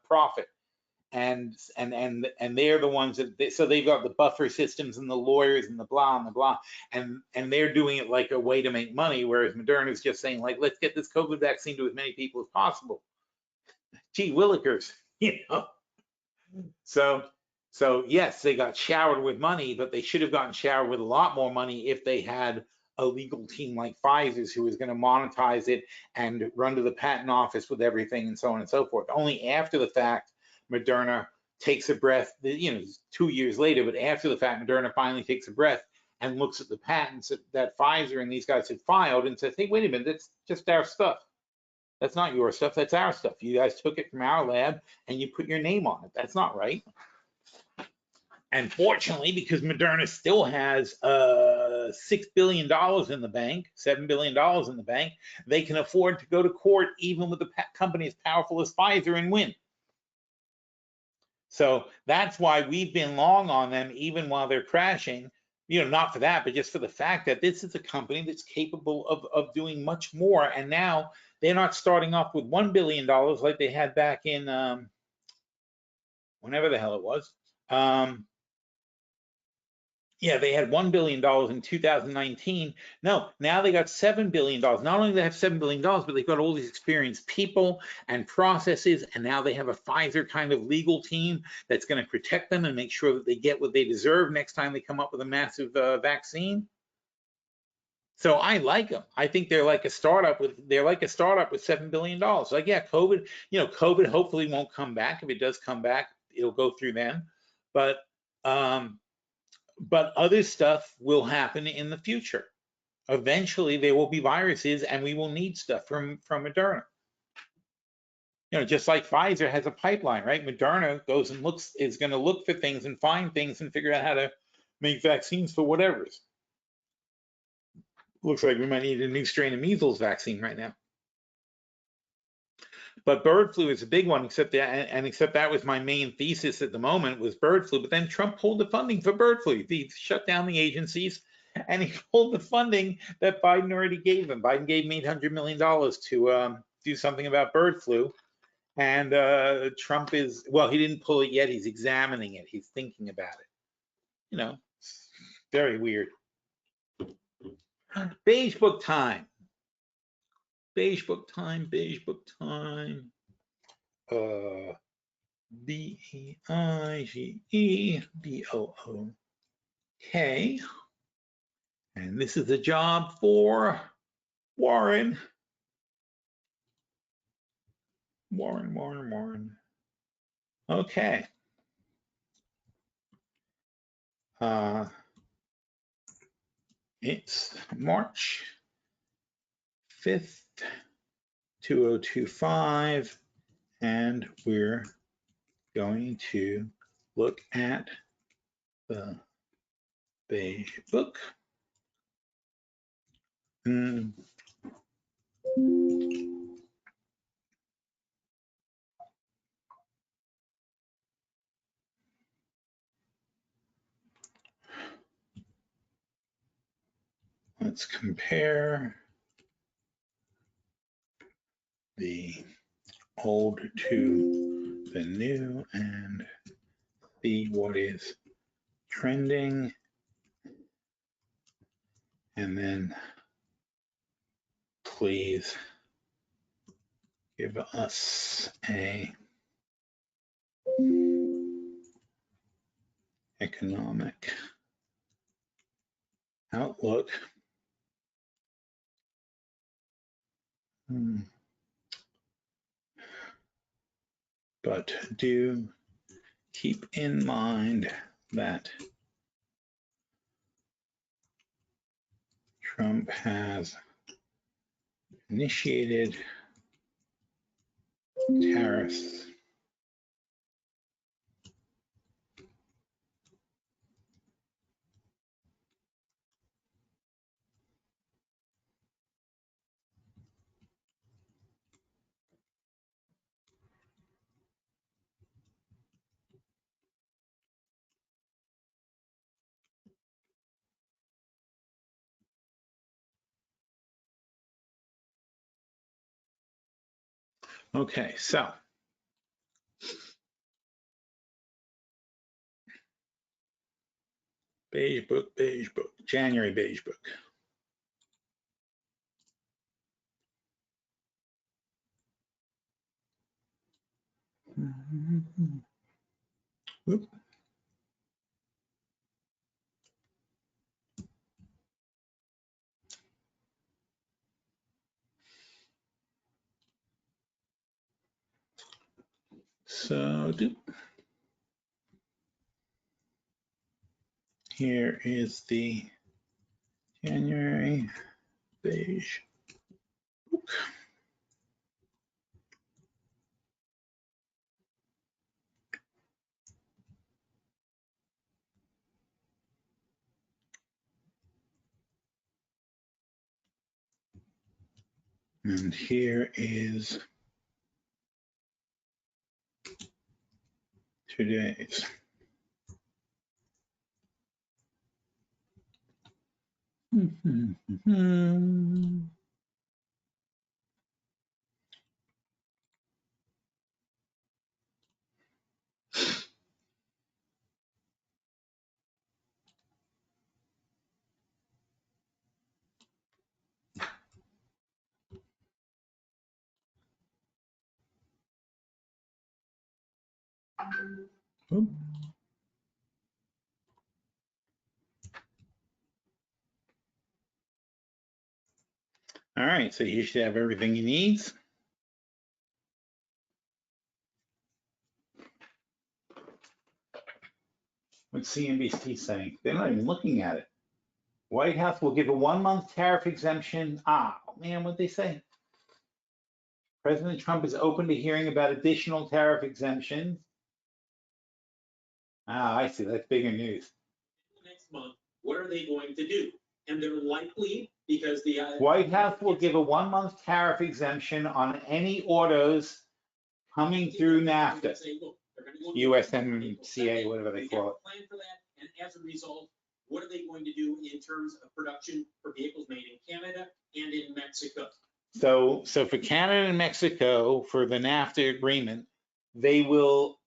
profit. And they're the ones that so they've got the buffer systems and the lawyers and the blah and the blah, and they're doing it like a way to make money, whereas Moderna is just saying let's get this COVID vaccine to as many people as possible. Gee willikers, So yes, they got showered with money, but they should have gotten showered with a lot more money if they had a legal team like Pfizer's who was going to monetize it and run to the patent office with everything and so on and so forth. Only after the fact, Moderna takes a breath, 2 years later, but after the fact, Moderna finally takes a breath and looks at the patents that Pfizer and these guys had filed and says, hey, wait a minute, that's just our stuff. That's not your stuff, that's our stuff. You guys took it from our lab and you put your name on it. That's not right. And fortunately, because Moderna still has $6 billion in the bank, $7 billion in the bank, they can afford to go to court even with a company as powerful as Pfizer and win. So that's why we've been long on them even while they're crashing, not for that, but just for the fact that this is a company that's capable of doing much more. And now they're not starting off with $1 billion like they had back in whenever the hell it was. Yeah, they had $1 billion in 2019. No, now they got $7 billion. Not only do they have $7 billion, but they've got all these experienced people and processes, and now they have a Pfizer kind of legal team that's going to protect them and make sure that they get what they deserve next time they come up with a massive vaccine. So I like them. I think they're like a startup with $7 billion. Like, yeah, COVID, COVID hopefully won't come back. If it does come back, it'll go through them. But other stuff will happen in the future. Eventually, there will be viruses, and we will need stuff from Moderna. Just like Pfizer has a pipeline, right? Moderna goes and is going to look for things and find things and figure out how to make vaccines for whatever's. Looks like we might need a new strain of measles vaccine right now. But bird flu is a big one, except that was my main thesis at the moment was bird flu. But then Trump pulled the funding for bird flu. He shut down the agencies, and he pulled the funding that Biden already gave him. Biden gave him $800 million to do something about bird flu. And Trump well, he didn't pull it yet. He's examining it. He's thinking about it. You know, it's very weird. Beige book time. Beige book time. Beige book time. BEIGEBOOK. And this is a job for Warren. Warren. Okay. It's March 5th, 2025, and we're going to look at the Beige book. Let's compare the old to the new and see what is trending. And then please give us a economic outlook. But do keep in mind that Trump has initiated tariffs Okay, so Beige book, January Beige book. Whoop. So here is the January Beige book. And here is today's. Oop. All right, so you should have everything you need. What's CNBC saying? They're not even looking at it. White House will give a 1-month tariff exemption. Oh man, what'd they say? President Trump is open to hearing about additional tariff exemptions. Ah, I see. That's bigger news. Next month, what are they going to do? And they're likely, because the White House will give a 1-month tariff exemption on any autos coming through NAFTA, Say, look, they're gonna go to USMCA, whatever they we call have it. a plan for that, and as a result, what are they going to do in terms of production for vehicles made in Canada and in Mexico? So for Canada and Mexico, for the NAFTA agreement, they will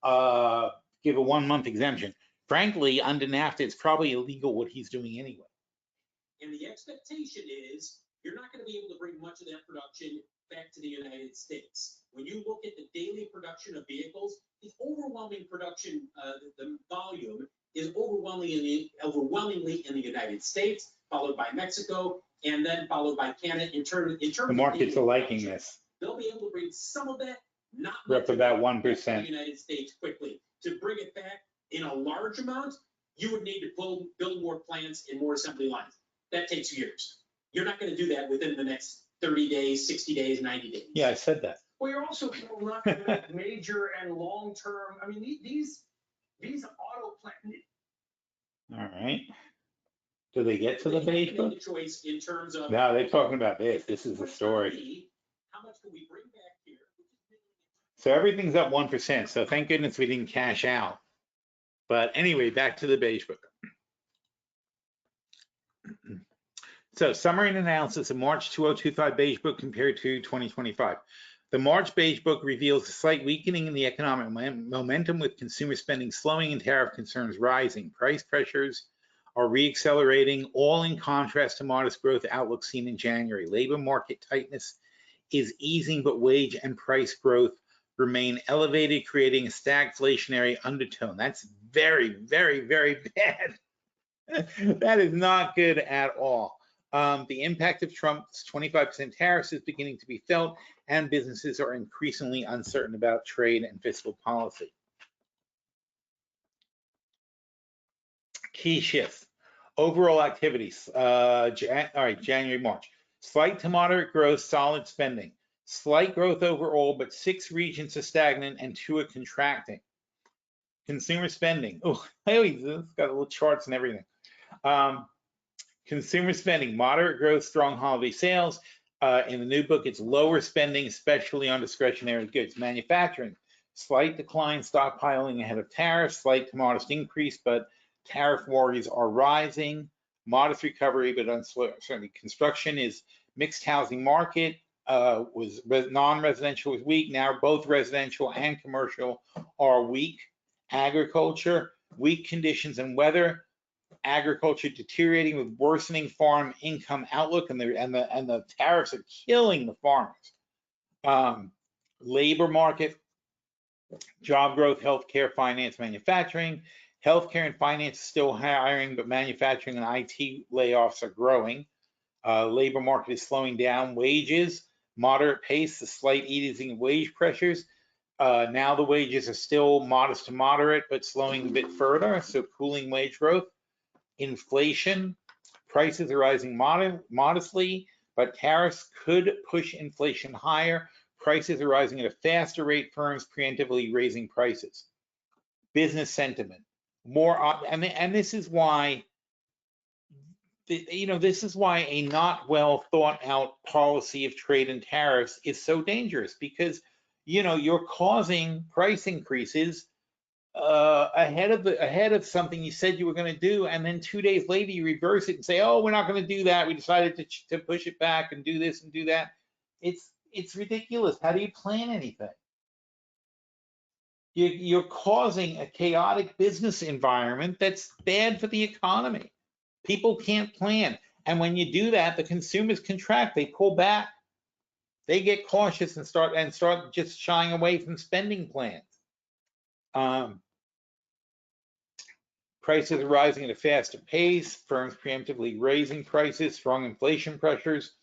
give a 1-month exemption. Frankly, under NAFTA, it's probably illegal what he's doing anyway. And the expectation is you're not going to be able to bring much of that production back to the United States. When you look at the daily production of vehicles, the overwhelming production, the volume is overwhelmingly in the United States, followed by Mexico, and then followed by Canada. In terms The markets are liking this. They'll be able to bring some of that, not We're up about back to 1%. the United States quickly. To bring it back in a large amount, you would need to build more plants and more assembly lines. That takes years. You're not going to do that within the next 30 days, 60 days, 90 days. Yeah, I said that. Well, you're also not going to make major and long-term, I mean, these auto plant. All right. Do they get to the beige book? The choice in terms of. No, they're talking about this. This is the story. How much can we bring back here? So everything's up 1%. So thank goodness we didn't cash out. But anyway, back to the beige book. So summary and analysis of March 2025 beige book compared to 2025. The March beige book reveals a slight weakening in the economic momentum, with consumer spending slowing and tariff concerns rising. Price pressures are reaccelerating, all in contrast to modest growth outlook seen in January. Labor market tightness is easing, but wage and price growth remain elevated, creating a stagflationary undertone. That's very, very, very bad. That is not good at all. The impact of Trump's 25% tariffs is beginning to be felt, and businesses are increasingly uncertain about trade and fiscal policy. Key shifts. Overall activities. All right, January, March. Slight to moderate growth, solid spending. Slight growth overall, but 6 regions are stagnant and 2 are contracting. Consumer spending. Oh, it's got little charts and everything. Consumer spending, moderate growth, strong holiday sales. In the new book, it's lower spending, especially on discretionary goods. Manufacturing, slight decline, stockpiling ahead of tariffs, slight to modest increase, but tariff worries are rising. Modest recovery, but uncertainty. Construction is mixed housing market. Was non-residential was weak. Now both residential and commercial are weak. Agriculture, weak conditions and weather. Agriculture deteriorating with worsening farm income outlook, and the tariffs are killing the farmers. Labor market, job growth, healthcare, finance, manufacturing. Healthcare and finance is still hiring, but manufacturing and IT layoffs are growing. Labor market is slowing down. Wages, moderate pace, a slight easing of wage pressures. Now the wages are still modest to moderate, but slowing a bit further, so cooling wage growth. Inflation, prices are rising modestly, but tariffs could push inflation higher. Prices are rising at a faster rate, firms preemptively raising prices. Business sentiment, and this is why, this is why a not well thought out policy of trade and tariffs is so dangerous, because, you're causing price increases ahead of something you said you were going to do, and then 2 days later you reverse it and say, oh, we're not going to do that. We decided to push it back and do this and do that. It's ridiculous. How do you plan anything? You're causing a chaotic business environment that's bad for the economy. People can't plan, and when you do that, the consumers contract. They pull back. They get cautious and start just shying away from spending plans. Prices are rising at a faster pace, firms preemptively raising prices, strong inflation pressures,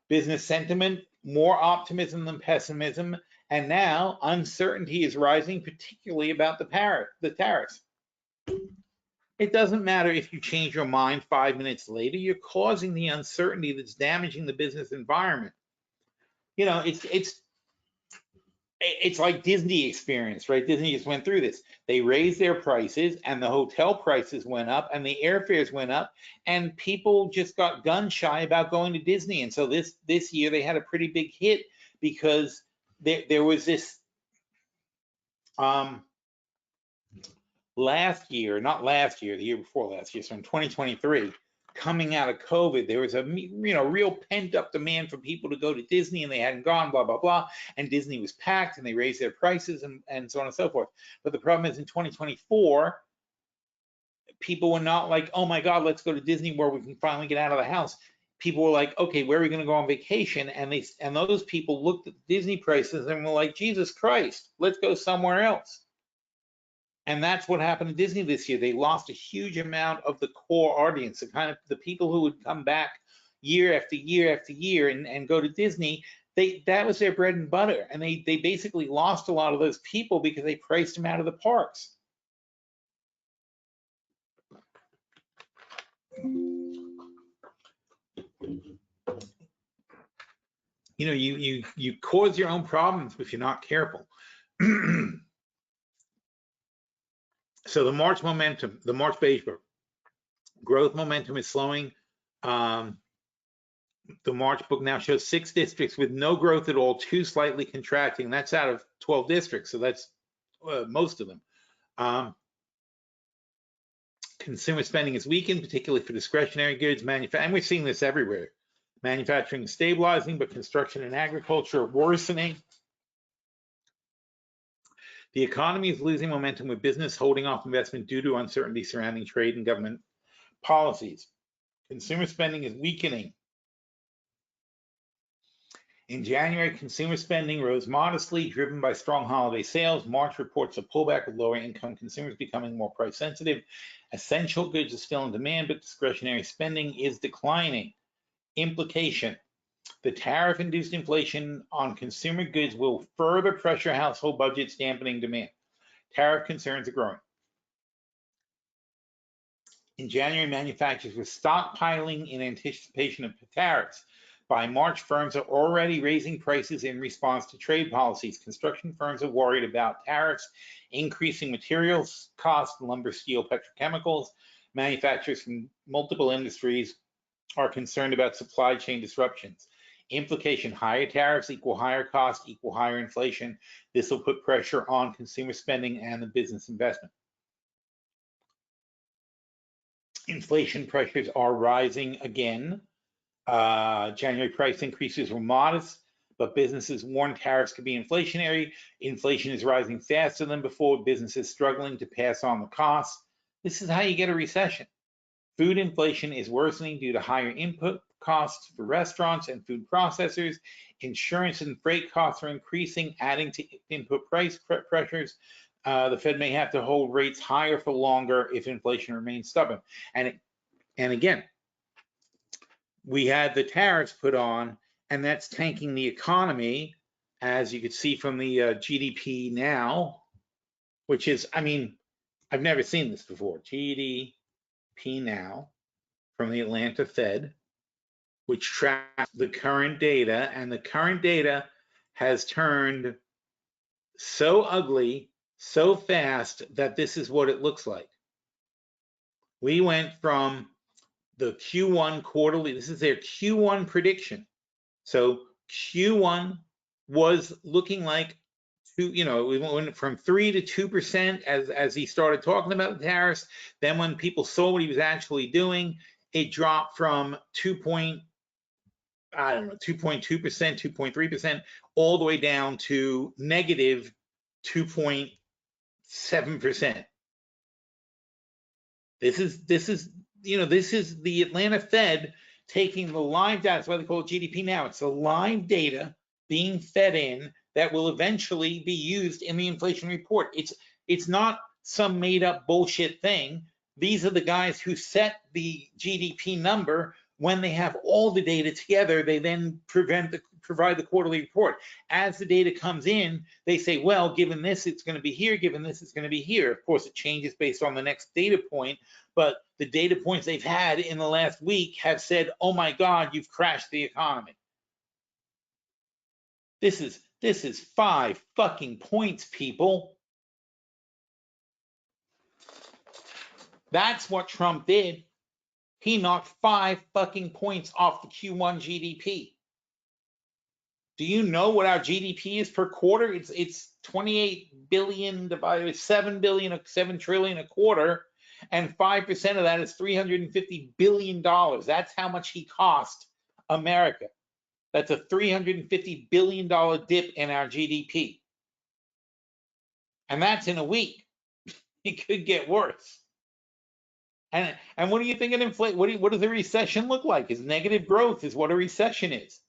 business sentiment, more optimism than pessimism, and now uncertainty is rising, particularly about the tariffs. It doesn't matter if you change your mind 5 minutes later, you're causing the uncertainty that's damaging the business environment. It's like Disney experience, right? Disney just went through this. They raised their prices, and the hotel prices went up, and the airfares went up, and people just got gun shy about going to Disney. And so this year they had a pretty big hit because there was this last year, not last year, the year before last year, so in 2023, coming out of COVID, there was a real pent up demand for people to go to Disney, and they hadn't gone, blah, blah, blah. And Disney was packed, and they raised their prices and so on and so forth. But the problem is in 2024, people were not like, oh my God, let's go to Disney where we can finally get out of the house. People were like, okay, where are we going to go on vacation? And those people looked at Disney prices and were like, Jesus Christ, let's go somewhere else. And that's what happened to Disney this year. They lost a huge amount of the core audience, the people who would come back year after year after year and go to Disney. That was their bread and butter. And they basically lost a lot of those people because they priced them out of the parks. You cause your own problems if you're not careful. So the March momentum, the March Beige book, growth momentum is slowing. The March book now shows 6 districts with no growth at all, 2 slightly contracting. That's out of 12 districts, so that's most of them. Consumer spending is weakened, particularly for discretionary goods, and we're seeing this everywhere. Manufacturing is stabilizing, but construction and agriculture are worsening. The economy is losing momentum with business holding off investment due to uncertainty surrounding trade and government policies. Consumer spending is weakening. In January, consumer spending rose modestly, driven by strong holiday sales. March reports a pullback with lower income consumers becoming more price sensitive. Essential goods are still in demand, but discretionary spending is declining. Implication: the tariff-induced inflation on consumer goods will further pressure household budgets, dampening demand. Tariff concerns are growing. In January, manufacturers were stockpiling in anticipation of tariffs. By March, firms are already raising prices in response to trade policies. Construction firms are worried about tariffs, increasing materials costs, lumber, steel, petrochemicals. Manufacturers from multiple industries are concerned about supply chain disruptions. Implication: higher tariffs equal higher costs equal higher inflation. This will put pressure on consumer spending and the business investment. Inflation pressures are rising again. January price increases were modest, but businesses warn tariffs could be inflationary. Inflation is rising faster than before, businesses struggling to pass on the costs. This is how you get a recession. Food inflation is worsening due to higher input costs for restaurants and food processors. Insurance and freight costs are increasing, adding to input price pressures. The Fed may have to hold rates higher for longer if inflation remains stubborn. And again, we had the tariffs put on, and that's tanking the economy, as you could see from the GDP now, which is, I mean, I've never seen this before. GDP now from the Atlanta Fed, which tracks the current data, and the current data has turned so ugly so fast that this is what it looks like. We went from the Q1 quarterly, this is their Q1 prediction. So Q1 was looking like we went from 3 to 2% as he started talking about the tariffs. Then when people saw what he was actually doing, it dropped from 2.2%, 2.3%, all the way down to negative 2.7%. This is the Atlanta Fed taking the live data. That's why they call it GDP now. It's the live data being fed in that will eventually be used in the inflation report. It's not some made up bullshit thing. These are the guys who set the GDP number. When they have all the data together, they then provide the quarterly report. As the data comes in, they say, well, given this, it's going to be here. Given this, it's going to be here. Of course, it changes based on the next data point. But the data points they've had in the last week have said, oh my God, you've crashed the economy. This is 5 fucking points, people. That's what Trump did. He knocked 5 fucking points off the Q1 GDP. Do you know what our GDP is per quarter? It's 28 billion divided by 7 trillion a quarter, and 5% of that is $350 billion. That's how much he cost America. That's a $350 billion dip in our GDP. And that's in a week. It could get worse. And what do you think of inflation? What does a recession look like? Is negative growth is what a recession is.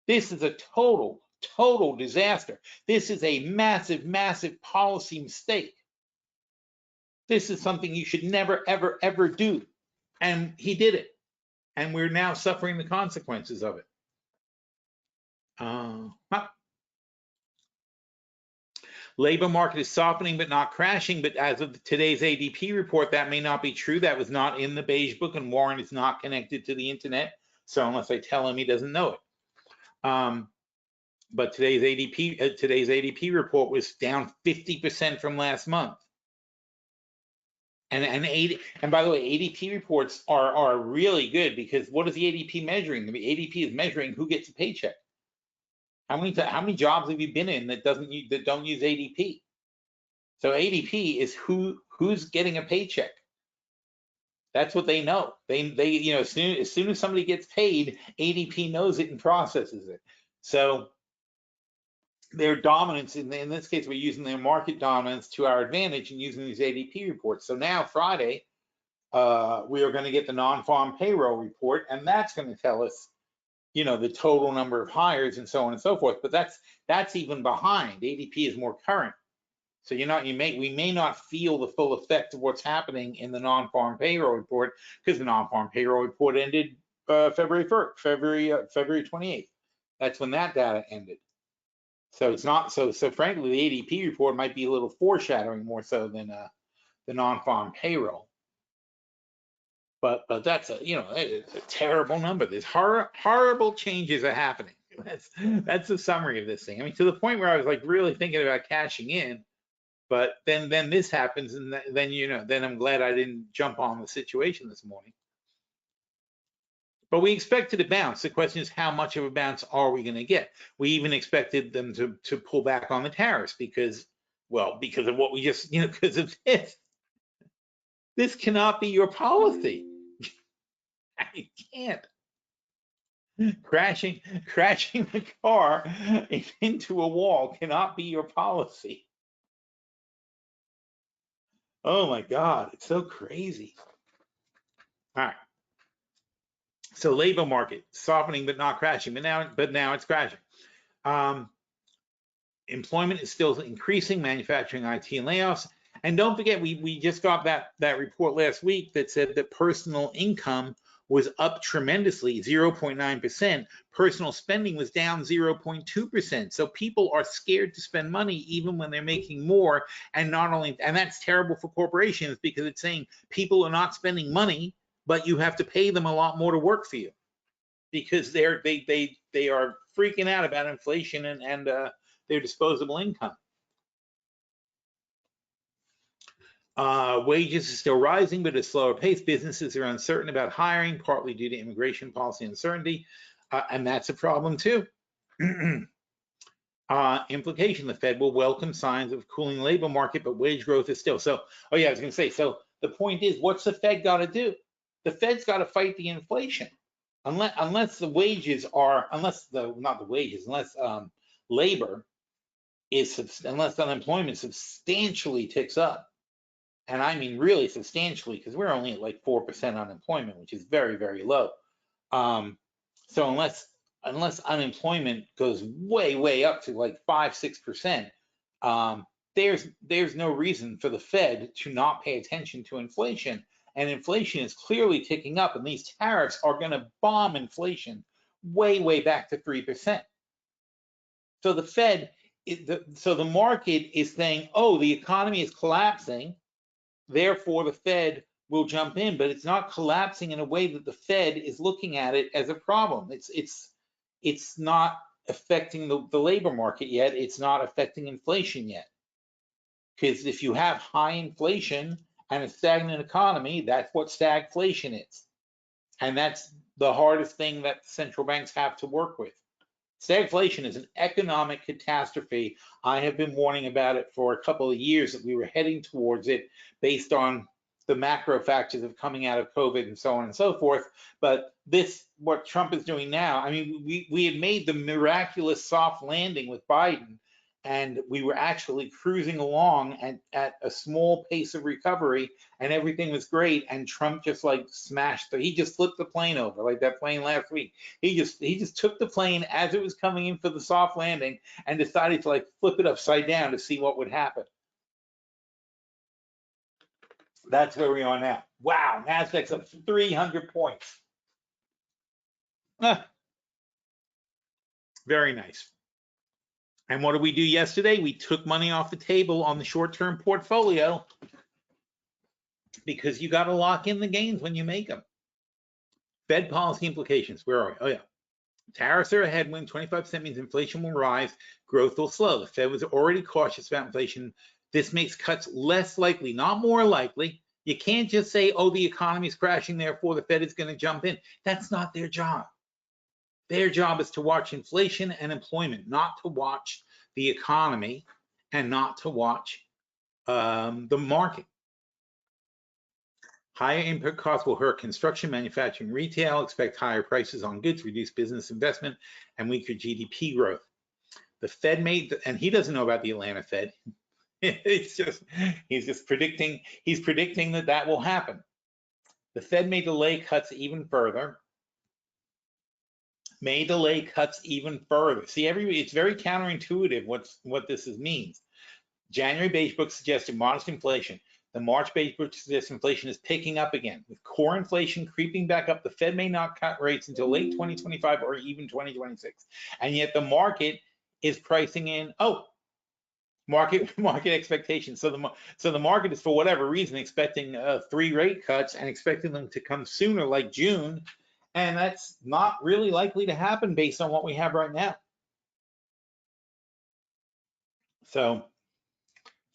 This is a total disaster. This is a massive policy mistake. This is something you should never, ever do. And he did it. And we're now suffering the consequences of it. Labor market is softening but not crashing, but as of today's ADP report, that may not be true. That was not in the Beige book, and Warren is not connected to the internet. So unless I tell him, he doesn't know it. But today's ADP report was down 50% from last month. And by the way, ADP reports are really good, because what is the ADP measuring? The ADP is measuring who gets a paycheck. How many jobs have you been in that don't use ADP? So ADP is who's getting a paycheck. That's what they know. They you know, as soon as somebody gets paid, ADP knows it and processes it. So their dominance in this case, we're using their market dominance to our advantage and using these ADP reports. So now Friday, we are going to get the non-farm payroll report, and that's going to tell us, you know, the total number of hires and so on and so forth. But that's even behind. ADP is more current. So we may not feel the full effect of what's happening in the non-farm payroll report, because the non-farm payroll report ended February 28th. That's when that data ended. So it's not so frankly, the ADP report might be a little foreshadowing more so than the non-farm payroll. But that's it's a terrible number. There's horrible changes are happening. That's the summary of this thing. I mean, to the point where I was like really thinking about cashing in, but then this happens, and then I'm glad I didn't jump on the situation this morning. But we expected a bounce. The question is, how much of a bounce are we going to get? We even expected them to pull back on the tariffs because of what we just, because of this. This cannot be your policy. You can't. Crashing the car into a wall cannot be your policy. Oh my God, it's so crazy. All right. So labor market softening but not crashing, but now it's crashing. Employment is still increasing, manufacturing, IT, and layoffs. And don't forget, we just got that report last week that said that personal income was up tremendously, 0.9%. Personal spending was down 0.2%. So people are scared to spend money even when they're making more. And that's terrible for corporations, because it's saying people are not spending money, but you have to pay them a lot more to work for you, because they are freaking out about inflation and their disposable income. Wages are still rising, but at a slower pace. Businesses are uncertain about hiring, partly due to immigration policy uncertainty, and that's a problem too. Implication: the Fed will welcome signs of cooling labor market, but wage growth is still. So, I was going to say, so the point is, what's the Fed got to do? The Fed's got to fight the inflation. Unless unemployment substantially ticks up, and I mean really substantially, because we're only at like 4% unemployment, which is very, very low. So unless unemployment goes way up to like 5-6%, there's no reason for the Fed to not pay attention to inflation. And inflation is clearly ticking up, and these tariffs are going to bomb inflation way back to 3%. So the Fed, so the market is saying, oh, the economy is collapsing, therefore the Fed will jump in, but it's not collapsing in a way that the Fed is looking at it as a problem. It's not affecting the labor market yet. It's not affecting inflation yet. Because if you have high inflation and a stagnant economy, that's what stagflation is. And that's the hardest thing that central banks have to work with. Stagflation is an economic catastrophe. I have been warning about it for a couple of years that we were heading towards it based on the macro factors of coming out of COVID and so on and so forth. But what Trump is doing now, I mean, we had made the miraculous soft landing with Biden, and we were actually cruising along at a small pace of recovery, and everything was great. And Trump just like he just flipped the plane over, like that plane last week. He just took the plane as it was coming in for the soft landing and decided to like flip it upside down to see what would happen. That's where we are now. Wow, Nasdaq's up 300 points. Very nice. And what did we do yesterday? We took money off the table on the short-term portfolio because you got to lock in the gains when you make them. Fed policy implications. Where are we? Oh, yeah. Tariffs are a headwind. 25% means inflation will rise. Growth will slow. The Fed was already cautious about inflation. This makes cuts less likely, not more likely. You can't just say, oh, the economy is crashing, therefore the Fed is going to jump in. That's not their job. Their job is to watch inflation and employment, not to watch the economy and not to watch the market. Higher input costs will hurt construction, manufacturing, retail. Expect higher prices on goods, reduce business investment, and weaker GDP growth. The Fed and he doesn't know about the Atlanta Fed. He's just predicting that will happen. The Fed may delay cuts even further. See, it's very counterintuitive what this means. January Beige book suggested modest inflation. The March Beige book suggests inflation is picking up again. With core inflation creeping back up, the Fed may not cut rates until late 2025 or even 2026. And yet the market is pricing in, market expectations. So the market is, for whatever reason, expecting 3 rate cuts and expecting them to come sooner, like June. And that's not really likely to happen based on what we have right now. So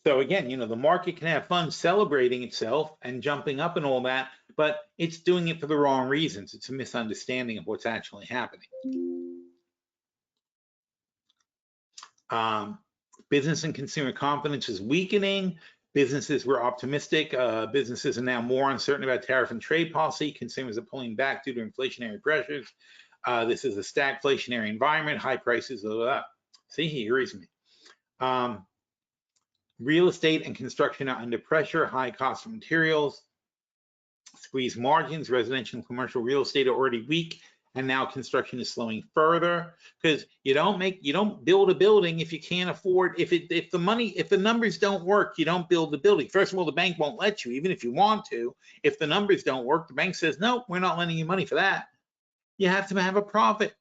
again, the market can have fun celebrating itself and jumping up and all that, but it's doing it for the wrong reasons. It's a misunderstanding of what's actually happening. Business and consumer confidence is weakening. Businesses were optimistic. Businesses are now more uncertain about tariff and trade policy. Consumers are pulling back due to inflationary pressures. This is a stagflationary environment, high prices. See, he agrees with me. Real estate and construction are under pressure, high cost of materials, squeeze margins. Residential and commercial real estate are already weak, and now construction is slowing further because you don't build a building if you can't afford, if the numbers don't work, you don't build the building. First of all, the bank won't let you, even if you want to. If the numbers don't work, the bank says, no, we're not lending you money for that. You have to have a profit.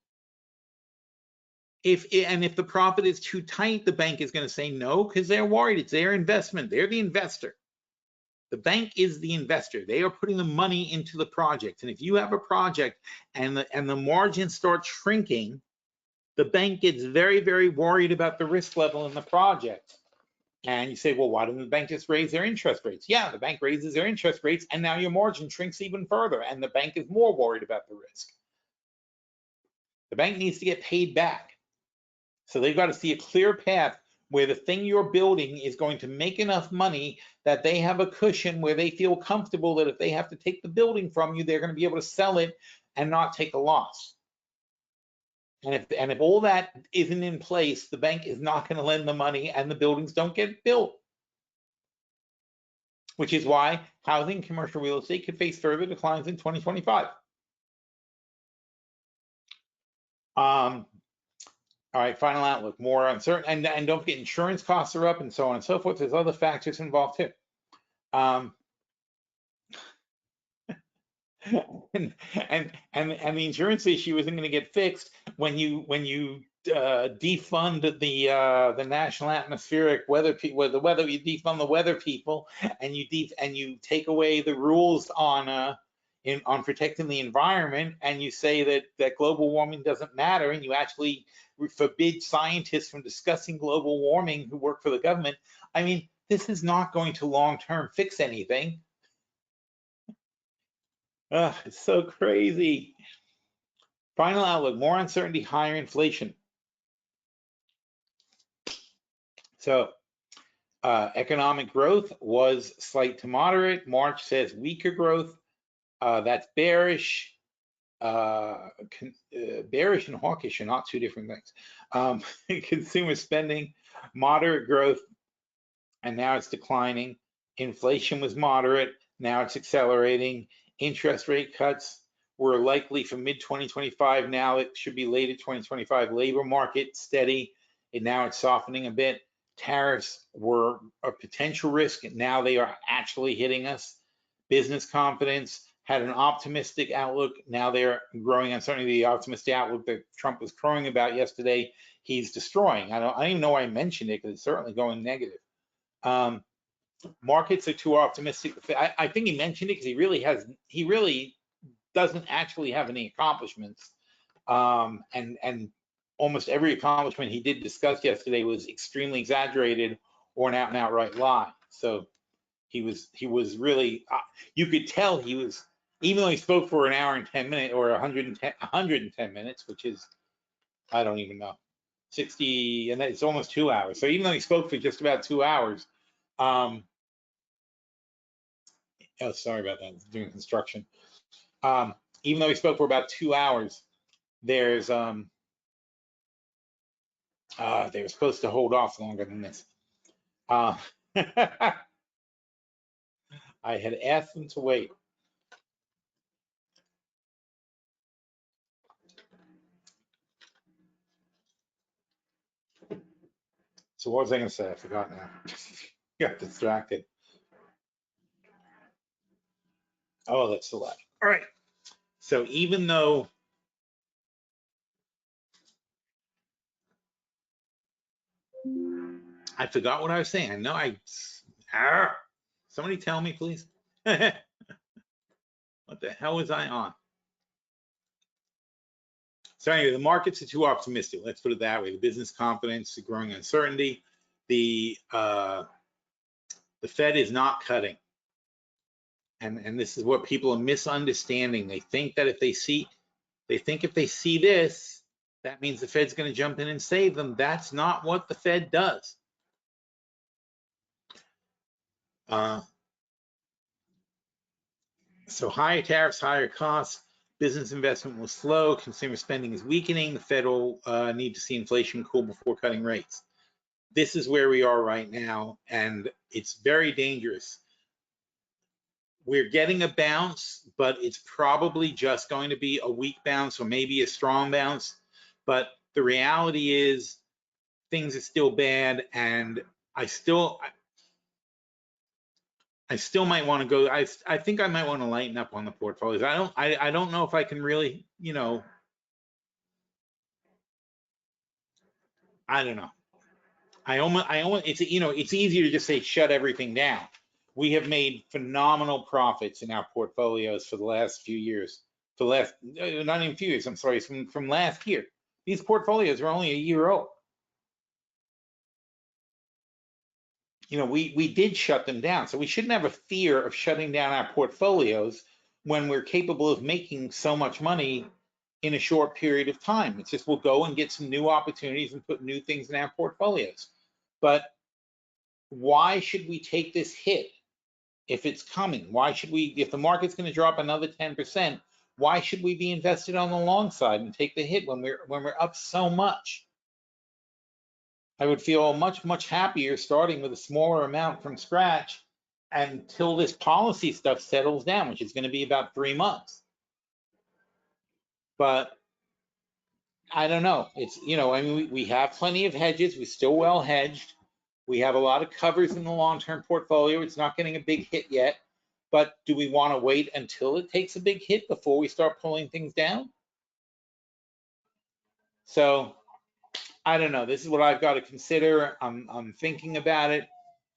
If the profit is too tight, the bank is going to say no because they're worried. It's their investment. They're the investor. The bank is the investor. They are putting the money into the project. And if you have a project and the margins start shrinking, the bank gets very, very worried about the risk level in the project. And you say, well, why doesn't the bank just raise their interest rates? Yeah, the bank raises their interest rates, and now your margin shrinks even further, and the bank is more worried about the risk. The bank needs to get paid back. So they've got to see a clear path where the thing you're building is going to make enough money that they have a cushion where they feel comfortable that if they have to take the building from you, they're going to be able to sell it and not take a loss. And if all that isn't in place, the bank is not going to lend the money and the buildings don't get built. Which is why housing and commercial real estate could face further declines in 2025. All right, final outlook, more uncertain, and don't forget insurance costs are up and so on and so forth. There's other factors involved too. And the insurance issue isn't going to get fixed when you defund the National Atmospheric Weather people, you defund the weather people, and you take away the rules on protecting the environment, and you say that global warming doesn't matter, and you actually forbid scientists from discussing global warming who work for the government. I mean, this is not going to long-term fix anything. It's so crazy. Final outlook, more uncertainty, higher inflation. So economic growth was slight to moderate. March says weaker growth. That's bearish. Bearish and hawkish are not two different things. Consumer spending, moderate growth, and now it's declining. Inflation was moderate, now it's accelerating. Interest rate cuts were likely for mid-2025. Now it should be late 2025. Labor market steady, and now it's softening a bit. Tariffs were a potential risk, and now they are actually hitting us. Business confidence had an optimistic outlook. Now they're growing uncertainty. The optimistic outlook that Trump was crowing about yesterday, he's destroying. I don't even know why I mentioned it, because it's certainly going negative. Markets are too optimistic. I think he mentioned it because he really doesn't actually have any accomplishments. And almost every accomplishment he did discuss yesterday was extremely exaggerated or an out and outright lie. So he was really, you could tell he was, even though he spoke for an hour and 10 minutes or 110 minutes, which is, I don't even know, 60, and it's almost 2 hours. So even though he spoke for just about 2 hours, oh, sorry about that, doing construction. Even though he spoke for about 2 hours, there's, they were supposed to hold off longer than this. I had asked them to wait. So what was I gonna say? I forgot now. Got distracted. Oh, that's the left. All right. So even though I forgot what I was saying, I know somebody tell me, please. What the hell was I on? So anyway, the markets are too optimistic. Let's put it that way. The business confidence, the growing uncertainty. The Fed is not cutting. And this is what people are misunderstanding. They think that if they see this, that means the Fed's going to jump in and save them. That's not what the Fed does. So higher tariffs, higher costs, business investment will slow, consumer spending is weakening, the Fed will need to see inflation cool before cutting rates. This is where we are right now, and it's very dangerous. We're getting a bounce, but it's probably just going to be a weak bounce or maybe a strong bounce. But the reality is things are still bad, and I still might want to go. I think I might want to lighten up on the portfolios. I don't know if I can really, I don't know. I almost it's it's easier to just say shut everything down. We have made phenomenal profits in our portfolios for the last few years. For the last not even few years, I'm sorry, from last year. These portfolios are only a year old. We did shut them down. So we shouldn't have a fear of shutting down our portfolios when we're capable of making so much money in a short period of time. It's just we'll go and get some new opportunities and put new things in our portfolios. But why should we take this hit if it's coming? Why should we, if the market's going to drop another 10%, why should we be invested on the long side and take the hit when we're up so much? I would feel much happier starting with a smaller amount from scratch until this policy stuff settles down, which is going to be about 3 months. But I don't know. It's, I mean, we have plenty of hedges. We're still well hedged. We have a lot of covers in the long-term portfolio. It's not getting a big hit yet. But do we want to wait until it takes a big hit before we start pulling things down? So I don't know. This is what I've got to consider. I'm thinking about it,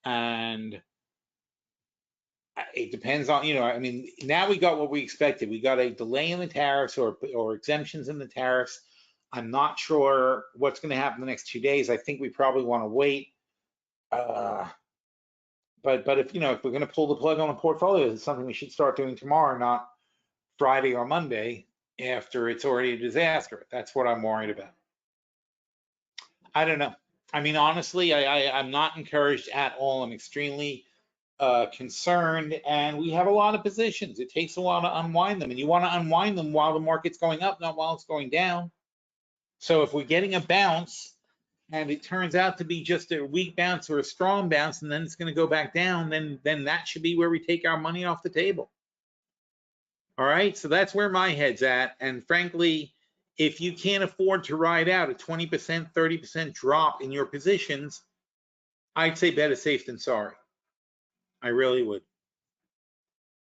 and it depends on, I mean, now we got what we expected. We got a delay in the tariffs or exemptions in the tariffs. I'm not sure what's going to happen the next 2 days. I think we probably want to wait. But if if we're going to pull the plug on the portfolio, it's something we should start doing tomorrow, not Friday or Monday after it's already a disaster. That's what I'm worried about. I don't know. I mean, honestly, I'm not encouraged at all. I'm extremely concerned, and we have a lot of positions. It takes a while to unwind them, and you want to unwind them while the market's going up, not while it's going down. So if we're getting a bounce and it turns out to be just a weak bounce or a strong bounce, and then it's going to go back down, then that should be where we take our money off the table. All right, so that's where my head's at. And frankly, if you can't afford to ride out a 20%, 30% drop in your positions, I'd say better safe than sorry. I really would.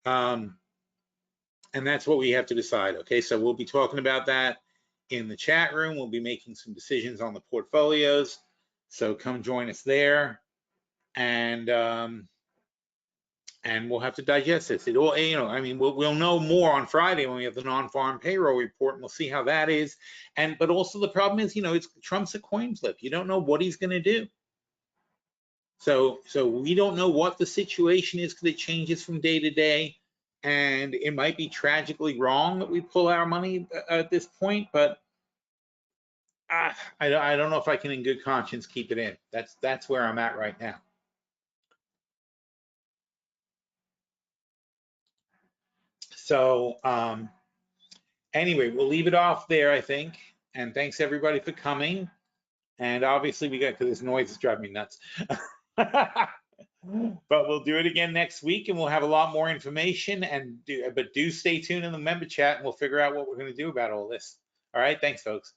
And that's what we have to decide. Okay, so we'll be talking about that in the chat room. We'll be making some decisions on the portfolios. So come join us there, and we'll have to digest this. It all, you know, I mean, we'll know more on Friday when we have the non-farm payroll report, and we'll see how that is. But also the problem is, you know, Trump's a coin flip. You don't know what he's going to do. So we don't know what the situation is because it changes from day to day, and it might be tragically wrong that we pull our money at this point, but I don't know if I can in good conscience keep it in. That's where I'm at right now. So anyway, we'll leave it off there, I think. And thanks everybody for coming. And obviously we got, because this noise is driving me nuts. But we'll do it again next week, and we'll have a lot more information. But do stay tuned in the member chat, and we'll figure out what we're going to do about all this. All right, thanks, folks.